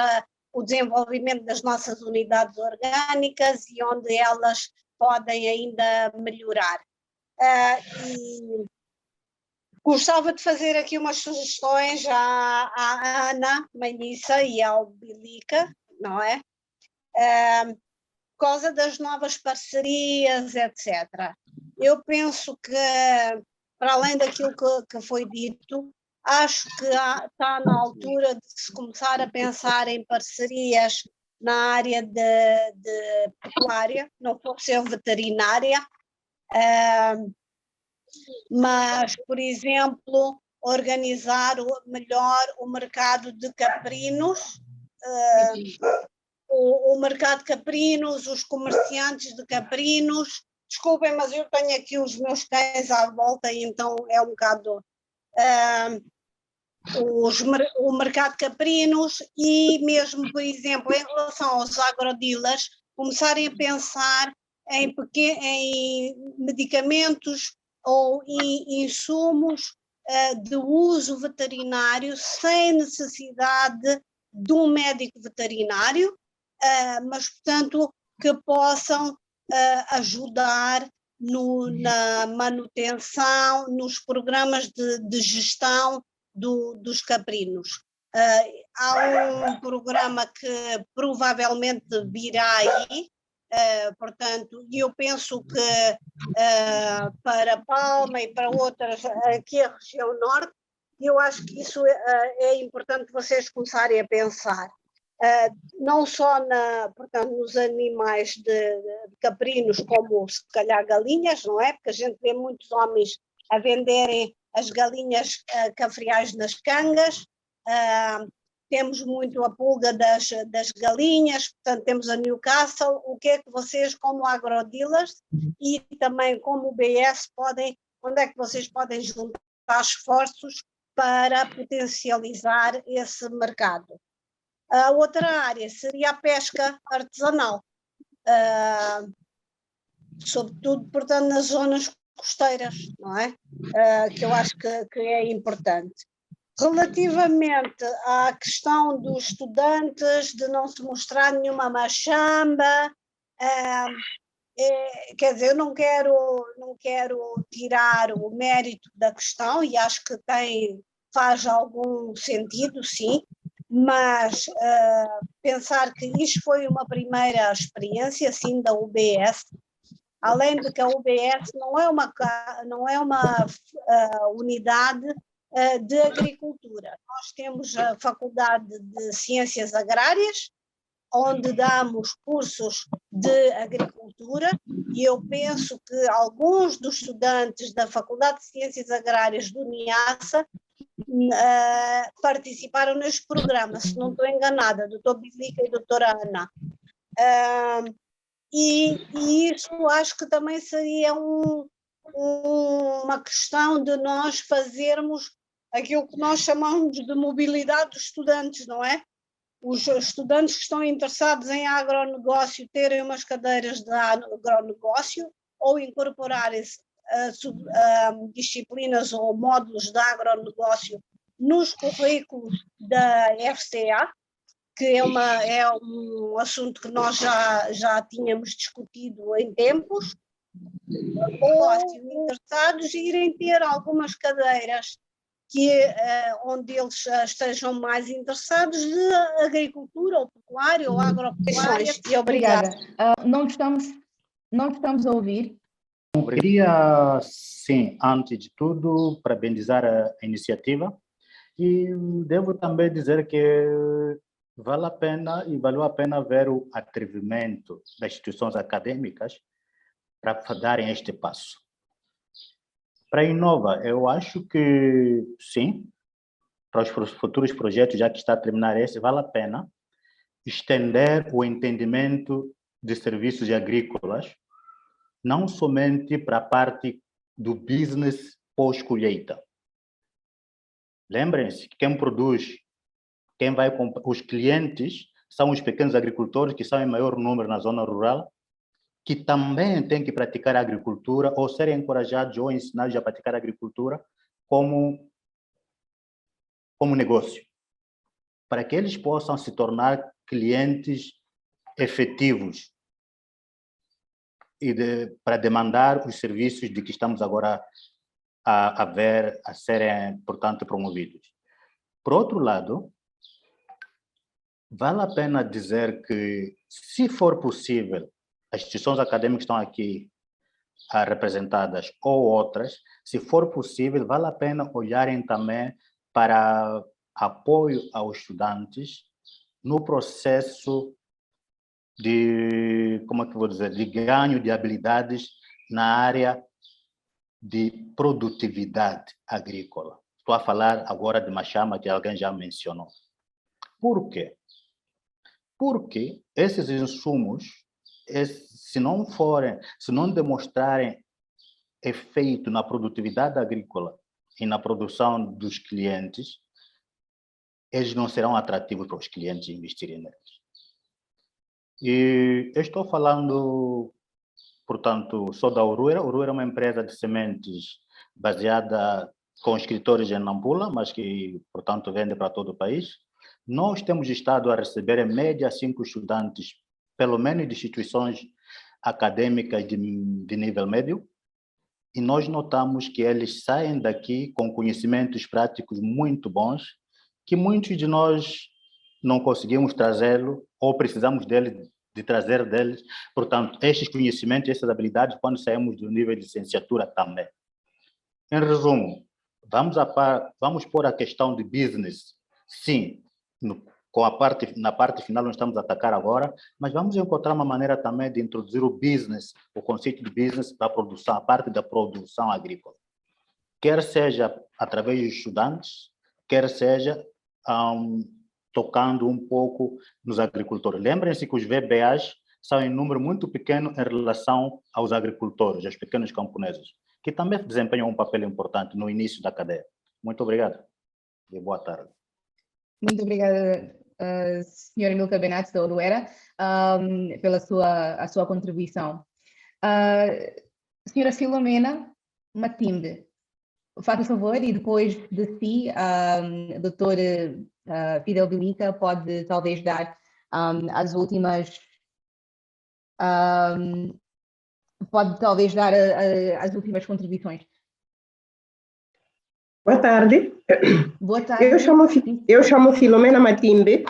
o desenvolvimento das nossas unidades orgânicas e onde elas podem ainda melhorar. E gostava de fazer aqui umas sugestões à Ana Manissa e ao Bilica, não é? Por causa das novas parcerias, etc. Eu penso que, para além daquilo que foi dito, acho que está na altura de se começar a pensar em parcerias na área de pecuária, não pode ser veterinária, mas, por exemplo, organizar melhor o mercado de caprinos, o mercado de caprinos, os comerciantes de caprinos. Desculpem, mas eu tenho aqui os meus cães à volta, e então é um bocado... o mercado de caprinos e mesmo, por exemplo, em relação aos agrodealers, começarem a pensar em medicamentos ou em insumos de uso veterinário sem necessidade de um médico veterinário, mas, portanto, que possam ajudar na manutenção, nos programas de gestão dos caprinos. Há um programa que provavelmente virá aí, portanto, eu penso que para Palma e para outras, aqui a região norte, eu acho que isso é importante vocês começarem a pensar. Não só portanto, nos animais de caprinos, como se calhar galinhas, não é? Porque a gente vê muitos homens a venderem as galinhas cafriais nas cangas, temos muito a pulga das galinhas, portanto temos a Newcastle. O que é que vocês, como agrodealers e também como UBS, onde é que vocês podem juntar esforços para potencializar esse mercado? A outra área seria a pesca artesanal, sobretudo, portanto, nas zonas costeiras, não é? Que eu acho que é importante. Relativamente à questão dos estudantes, de não se mostrar nenhuma machamba, quer dizer, eu não quero tirar o mérito da questão, e acho que faz algum sentido, sim, mas pensar que isto foi uma primeira experiência, sim, da UBS, além de que a UBS não é uma unidade de agricultura. Nós temos a Faculdade de Ciências Agrárias, onde damos cursos de agricultura, e eu penso que alguns dos estudantes da Faculdade de Ciências Agrárias do NIASA participaram neste programa, se não estou enganada, Dr. Bilica e doutora Ana. E isso acho que também seria uma questão de nós fazermos aquilo que nós chamamos de mobilidade dos estudantes, não é? Os estudantes que estão interessados em agronegócio terem umas cadeiras de agronegócio ou incorporarem-se disciplinas ou módulos de agronegócio nos currículos da FCA, que é um assunto que nós já tínhamos discutido em tempos, ou interessados irem ter algumas cadeiras onde eles estejam mais interessados de agricultura, ou pecuária, ou agropecuária. E obrigada. Não estamos a ouvir. Queria, sim, antes de tudo, parabenizar a iniciativa, e devo também dizer que vale a pena e valeu a pena ver o atrevimento das instituições acadêmicas para darem este passo. Para a Inova, eu acho que sim, para os futuros projetos, já que está a terminar esse, vale a pena estender o entendimento de serviços agrícolas, não somente para a parte do business pós-colheita. Lembrem-se que quem produz, quem vai comprar, os clientes são os pequenos agricultores, que são em maior número na zona rural, que também têm que praticar a agricultura ou serem encorajados ou ensinados a praticar a agricultura como negócio, para que eles possam se tornar clientes efetivos para demandar os serviços de que estamos agora a serem, portanto, promovidos. Por outro lado, vale a pena dizer que, se for possível, as instituições acadêmicas estão aqui representadas ou outras, se for possível, vale a pena olharem também para apoio aos estudantes no processo de, como é que vou dizer, de ganho de habilidades na área de produtividade agrícola. estou a falar agora de Machama, que alguém já mencionou. Por quê? Porque esses insumos, se não demonstrarem efeito na produtividade agrícola e na produção dos clientes, eles não serão atrativos para os clientes investirem neles. E eu estou falando, portanto, sou da Uruera. Uruera é uma empresa de sementes baseada com escritórios em Nampula, mas que, portanto, vende para todo o país. Nós temos estado a receber, em média, 5 estudantes, pelo menos de instituições acadêmicas de nível médio, e nós notamos que eles saem daqui com conhecimentos práticos muito bons, que muitos de nós não conseguimos trazê-lo ou precisamos de trazer deles. Portanto, estes conhecimentos, essas habilidades, quando saímos do nível de licenciatura também. Em resumo, vamos pôr a questão de business, sim, na parte final nós estamos a atacar agora, mas vamos encontrar uma maneira também de introduzir o business, o conceito de business para a produção, a parte da produção agrícola. Quer seja através dos estudantes, quer seja tocando um pouco nos agricultores. Lembrem-se que os VBAs são em número muito pequeno em relação aos agricultores, aos pequenos camponeses, que também desempenham um papel importante no início da cadeia. Muito obrigado e boa tarde. Muito obrigada, Sra. Milka Benatti, da Uruera, pela sua contribuição. Sra. Filomena Matimbe, faça o favor, e depois de si, Dr. Fidel Bilica pode talvez dar as últimas... pode talvez dar as últimas contribuições. Boa tarde. Boa tarde. Eu chamo Filomena Matimbe.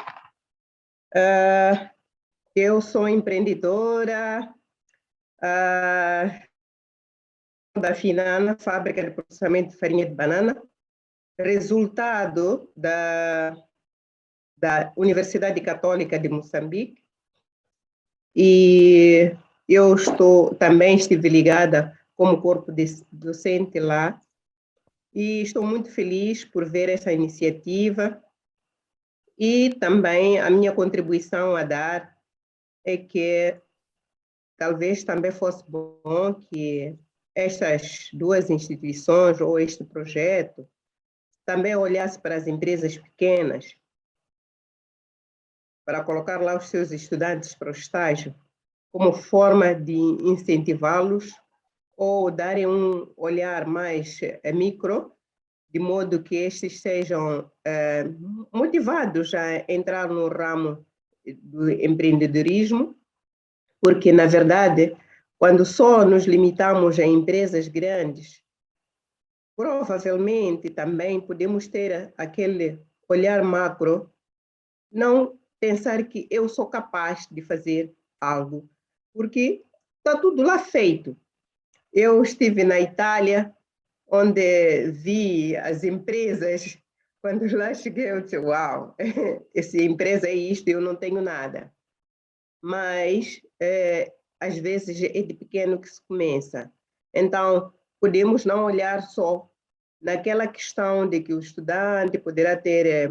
Eu sou empreendedora da Finana, fábrica de processamento de farinha de banana, resultado da Universidade Católica de Moçambique. E eu também estive ligada como corpo docente lá, e estou muito feliz por ver essa iniciativa. E também a minha contribuição a dar é que talvez também fosse bom que estas duas instituições ou este projeto também olhasse para as empresas pequenas, para colocar lá os seus estudantes para o estágio, como forma de incentivá-los ou darem um olhar mais micro, de modo que estes sejam motivados a entrar no ramo do empreendedorismo, porque, na verdade, quando só nos limitamos a empresas grandes, provavelmente também podemos ter aquele olhar macro, não pensar que eu sou capaz de fazer algo, porque está tudo lá feito. Eu estive na Itália, onde vi as empresas. Quando lá cheguei, eu disse, uau, essa empresa é isto, eu não tenho nada. Mas, às vezes, é de pequeno que se começa. Então, podemos não olhar só naquela questão de que o estudante poderá ter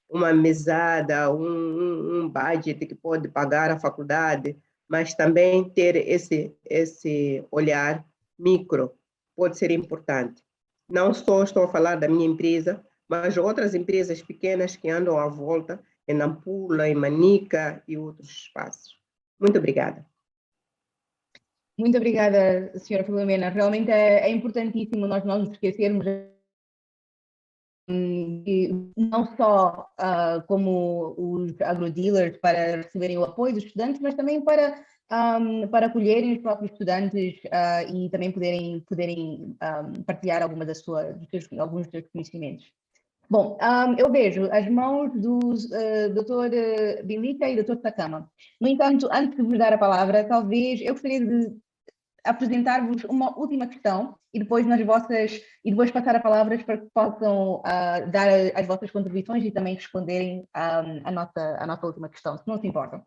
uma mesada, um budget que pode pagar a faculdade, mas também ter esse olhar micro pode ser importante. Não só estou a falar da minha empresa, mas outras empresas pequenas que andam à volta, em Nampula, em Manica e outros espaços. Muito obrigada. Muito obrigada, Sra. Filomena. Realmente é importantíssimo nós não nos esquecermos não só como os agrodealers para receberem o apoio dos estudantes, mas também para acolherem os próprios estudantes e também poderem partilhar alguns dos seus conhecimentos. Bom, eu vejo as mãos dos Dr. Bilica e Dr. Sakama. No entanto, antes de vos dar a palavra, talvez eu gostaria de apresentar-vos uma última questão e depois passar a palavra para que possam dar as vossas contribuições e também responderem a nossa última questão, se não se importam.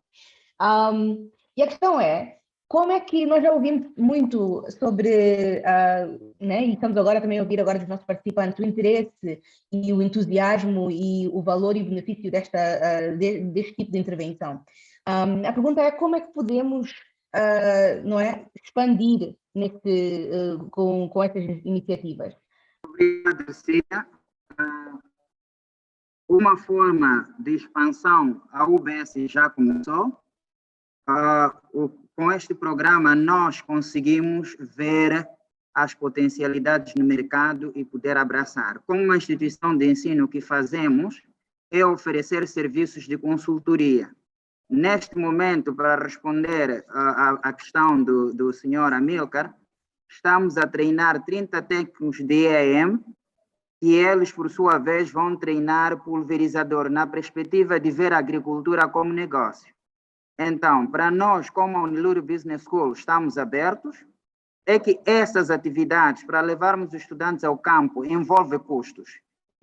E a questão é, Como é que nós já ouvimos muito sobre, né, e estamos agora também a ouvir agora dos nossos participantes, o interesse e o entusiasmo e o valor e o benefício deste tipo de intervenção. A pergunta é como é que podemos não é, expandir com essas iniciativas? Obrigado, Cida. Uma forma de expansão, a UBS já começou. Com este programa, nós conseguimos ver as potencialidades no mercado e poder abraçar. Como uma instituição de ensino, o que fazemos é oferecer serviços de consultoria. Neste momento, para responder à questão do senhor Amilcar, estamos a treinar 30 técnicos de EAM e eles, por sua vez, vão treinar pulverizador na perspectiva de ver a agricultura como negócio. Então, para nós, como a Uniluro Business School, estamos abertos, é que essas atividades, para levarmos os estudantes ao campo, envolvem custos.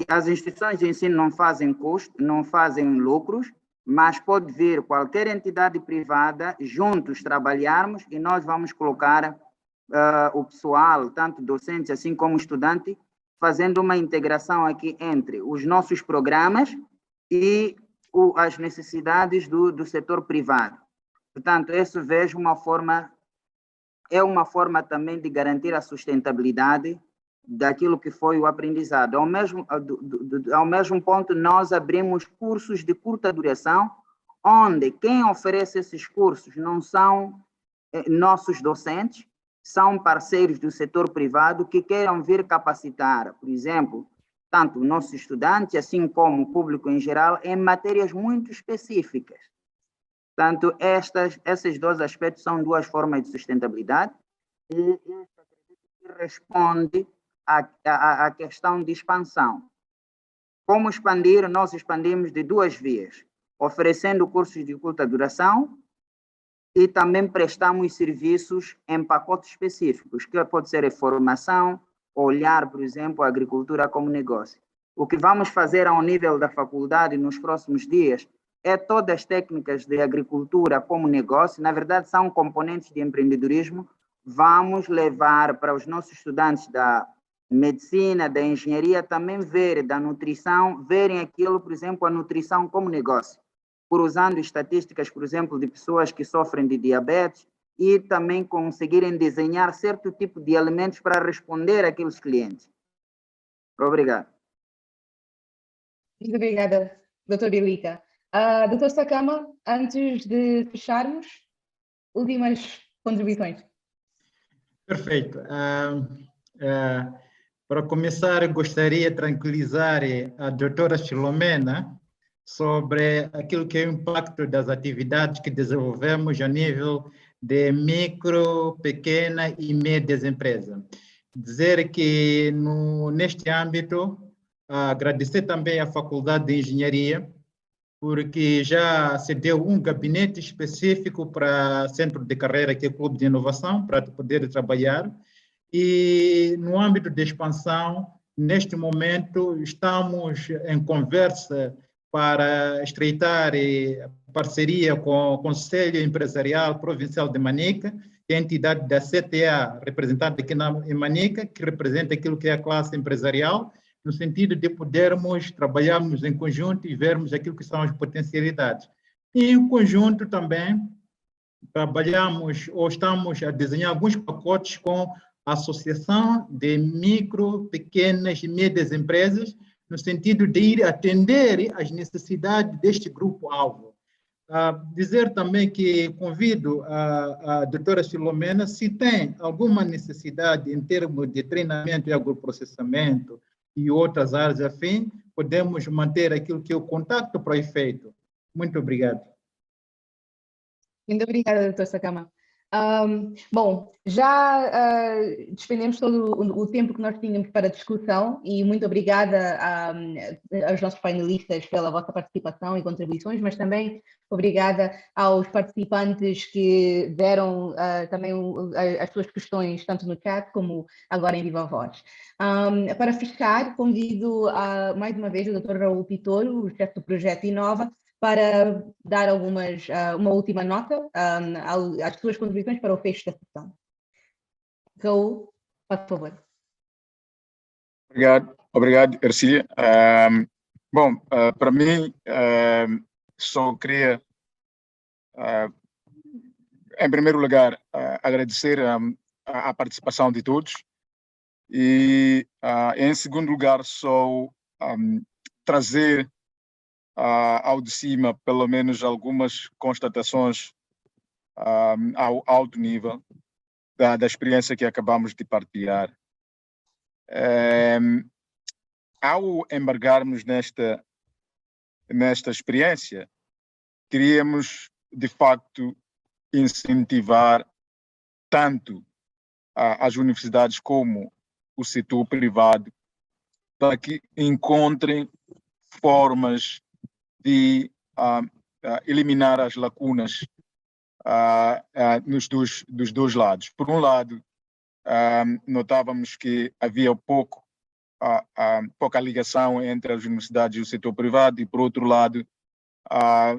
As instituições de ensino não fazem custos, não fazem lucros, mas pode vir qualquer entidade privada, juntos trabalharmos e nós vamos colocar o pessoal, tanto docente assim como estudante, fazendo uma integração aqui entre os nossos programas e as necessidades do setor privado. Portanto, isso vejo é uma forma também de garantir a sustentabilidade daquilo que foi o aprendizado. Ao mesmo ponto, nós abrimos cursos de curta duração, onde quem oferece esses cursos não são nossos docentes, são parceiros do setor privado que queiram vir capacitar, por exemplo, tanto o nosso estudante, assim como o público em geral, em matérias muito específicas. Portanto, esses dois aspectos são duas formas de sustentabilidade e isso responde à questão de expansão. Como expandir? Nós expandimos de duas vias, oferecendo cursos de curta duração e também prestamos serviços em pacotes específicos, que pode ser a formação, olhar, por exemplo, a agricultura como negócio. O que vamos fazer ao nível da faculdade nos próximos dias é todas as técnicas de agricultura como negócio, na verdade são componentes de empreendedorismo, vamos levar para os nossos estudantes da medicina, da engenharia, também da nutrição, verem aquilo, por exemplo, a nutrição como negócio, por usando estatísticas, por exemplo, de pessoas que sofrem de diabetes e também conseguirem desenhar certo tipo de alimentos para responder àqueles clientes. Obrigado. Muito obrigada, Dr. Bilica. Dr. Sakama, antes de fecharmos, últimas contribuições. Perfeito. Para começar, gostaria de tranquilizar a doutora Filomena sobre aquilo que é o impacto das atividades que desenvolvemos a nível de micro, pequena e médias empresas. Dizer que neste âmbito, agradecer também à Faculdade de Engenharia, porque já se deu um gabinete específico para centro de carreira, que é o Clube de Inovação, para poder trabalhar. E no âmbito de expansão, neste momento, estamos em conversa para estreitar parceria com o Conselho Empresarial Provincial de Manica, que é a entidade da CTA, representada aqui em Manica, que representa aquilo que é a classe empresarial, no sentido de podermos trabalharmos em conjunto e vermos aquilo que são as potencialidades. E em conjunto também trabalhamos ou estamos a desenhar alguns pacotes com a Associação de Micro, Pequenas e Médias Empresas, no sentido de ir atender às necessidades deste grupo-alvo. Dizer também que convido a doutora Filomena, se tem alguma necessidade em termos de treinamento e agroprocessamento e outras áreas afim, podemos manter aquilo que é o contato para o efeito. Muito obrigado. Muito obrigada, doutor Sakama. Bom, já despendemos todo o tempo que nós tínhamos para a discussão e muito obrigada aos nossos painelistas pela vossa participação e contribuições, mas também obrigada aos participantes que deram também as suas questões, tanto no chat como agora em viva voz. Para fechar, convido mais uma vez o Dr. Raul Pitoro, o chefe do projeto Inova, para dar uma última nota às suas contribuições para o fecho da sessão. Raul, por favor. Obrigado, Ercília. Para mim, só queria, em primeiro lugar, agradecer a participação de todos e, em segundo lugar, só trazer ao de cima, pelo menos, algumas constatações ao alto nível da experiência que acabamos de partilhar. Ao embargarmos nesta experiência, queríamos, de facto, incentivar tanto as universidades como o setor privado para que encontrem formas de eliminar as lacunas dos dois lados. Por um lado, notávamos que havia pouca ligação entre as universidades e o setor privado, e por outro lado,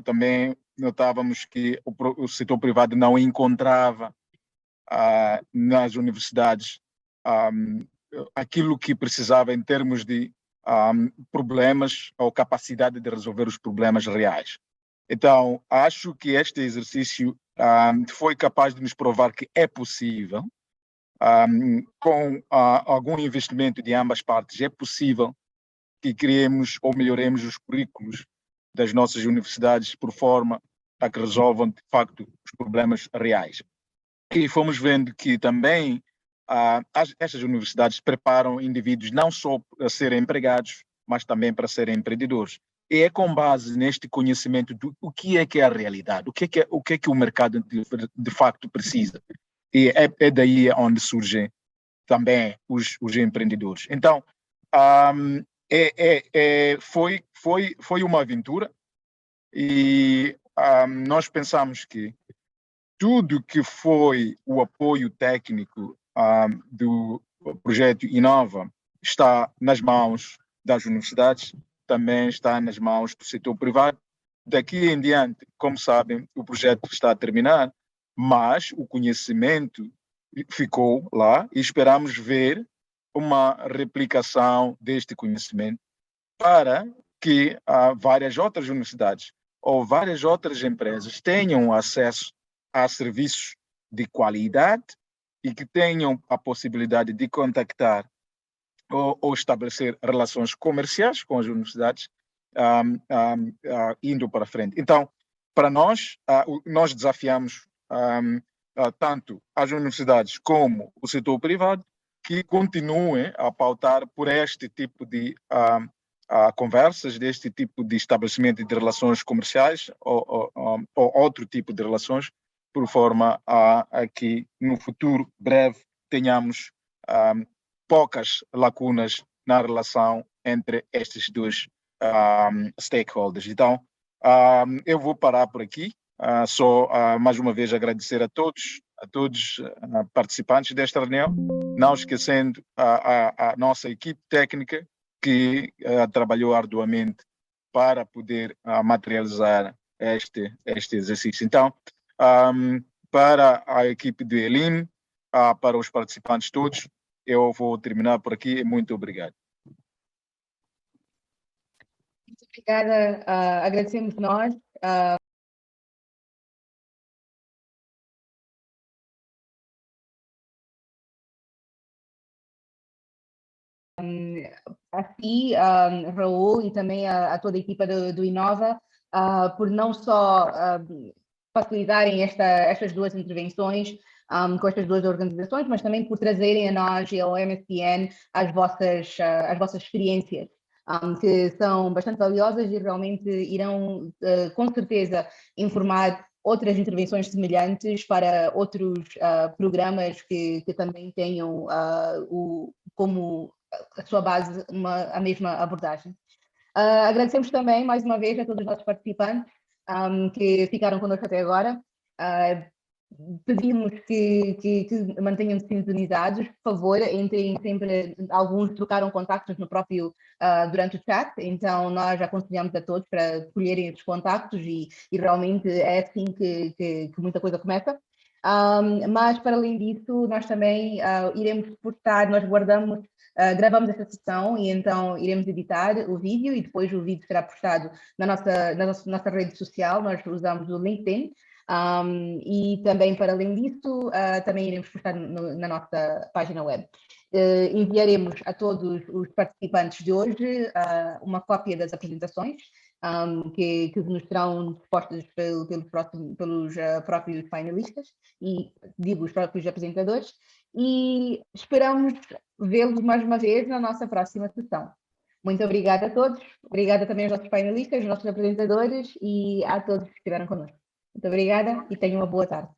também notávamos que o setor privado não encontrava nas universidades aquilo que precisava em termos de problemas ou capacidade de resolver os problemas reais. Então, acho que este exercício foi capaz de nos provar que é possível, com algum investimento de ambas partes, é possível que criemos ou melhoremos os currículos das nossas universidades por forma a que resolvam, de facto, os problemas reais. E fomos vendo que também estas universidades preparam indivíduos não só para serem empregados, mas também para serem empreendedores. E é com base neste conhecimento do que é a realidade, o que é que o mercado de facto precisa. E é daí onde surgem também os empreendedores. Então, foi uma aventura e nós pensamos que tudo que foi o apoio técnico do projeto Inova está nas mãos das universidades, também está nas mãos do setor privado. Daqui em diante, como sabem, o projeto está a terminar, mas o conhecimento ficou lá e esperamos ver uma replicação deste conhecimento para que várias outras universidades ou várias outras empresas tenham acesso a serviços de qualidade e que tenham a possibilidade de contactar ou estabelecer relações comerciais com as universidades indo para frente. Então, para nós, nós desafiamos tanto as universidades como o setor privado que continuem a pautar por este tipo de conversas, deste tipo de estabelecimento de relações comerciais ou outro tipo de relações, por forma a que no futuro breve tenhamos poucas lacunas na relação entre estes dois stakeholders. Então, eu vou parar por aqui, só mais uma vez agradecer a todos participantes desta reunião, não esquecendo a nossa equipe técnica que trabalhou arduamente para poder materializar este exercício. Então, para a equipe do ELIM, para os participantes todos, eu vou terminar por aqui. Muito obrigado. Muito obrigada. Agradecemos nós. A ti, Raul, e também a toda a equipa do Inova, por não só facilitarem estas duas intervenções com estas duas organizações, mas também por trazerem a nós e ao MSN as vossas experiências, que são bastante valiosas e realmente irão, com certeza, informar outras intervenções semelhantes para outros programas que também tenham como a sua base a mesma abordagem. Agradecemos também, mais uma vez, a todos os nossos participantes que ficaram connosco até agora. pedimos que mantenham sintonizados, por favor, entrem sempre, alguns trocaram contactos no próprio, durante o chat, então nós aconselhamos a todos para escolherem esses contactos e realmente é assim que muita coisa começa. Mas, para além disso, nós também iremos postar, nós gravamos esta sessão e então iremos editar o vídeo e depois o vídeo será postado na nossa rede social, nós usamos o LinkedIn. E também, para além disso, também iremos postar na nossa página web. Enviaremos a todos os participantes de hoje uma cópia das apresentações que nos serão expostas pelos próprios painelistas e, digo, os próprios apresentadores, e esperamos vê-los mais uma vez na nossa próxima sessão. Muito obrigada a todos, obrigada também aos nossos painelistas, aos nossos apresentadores e a todos que estiveram connosco. Muito obrigada e tenham uma boa tarde.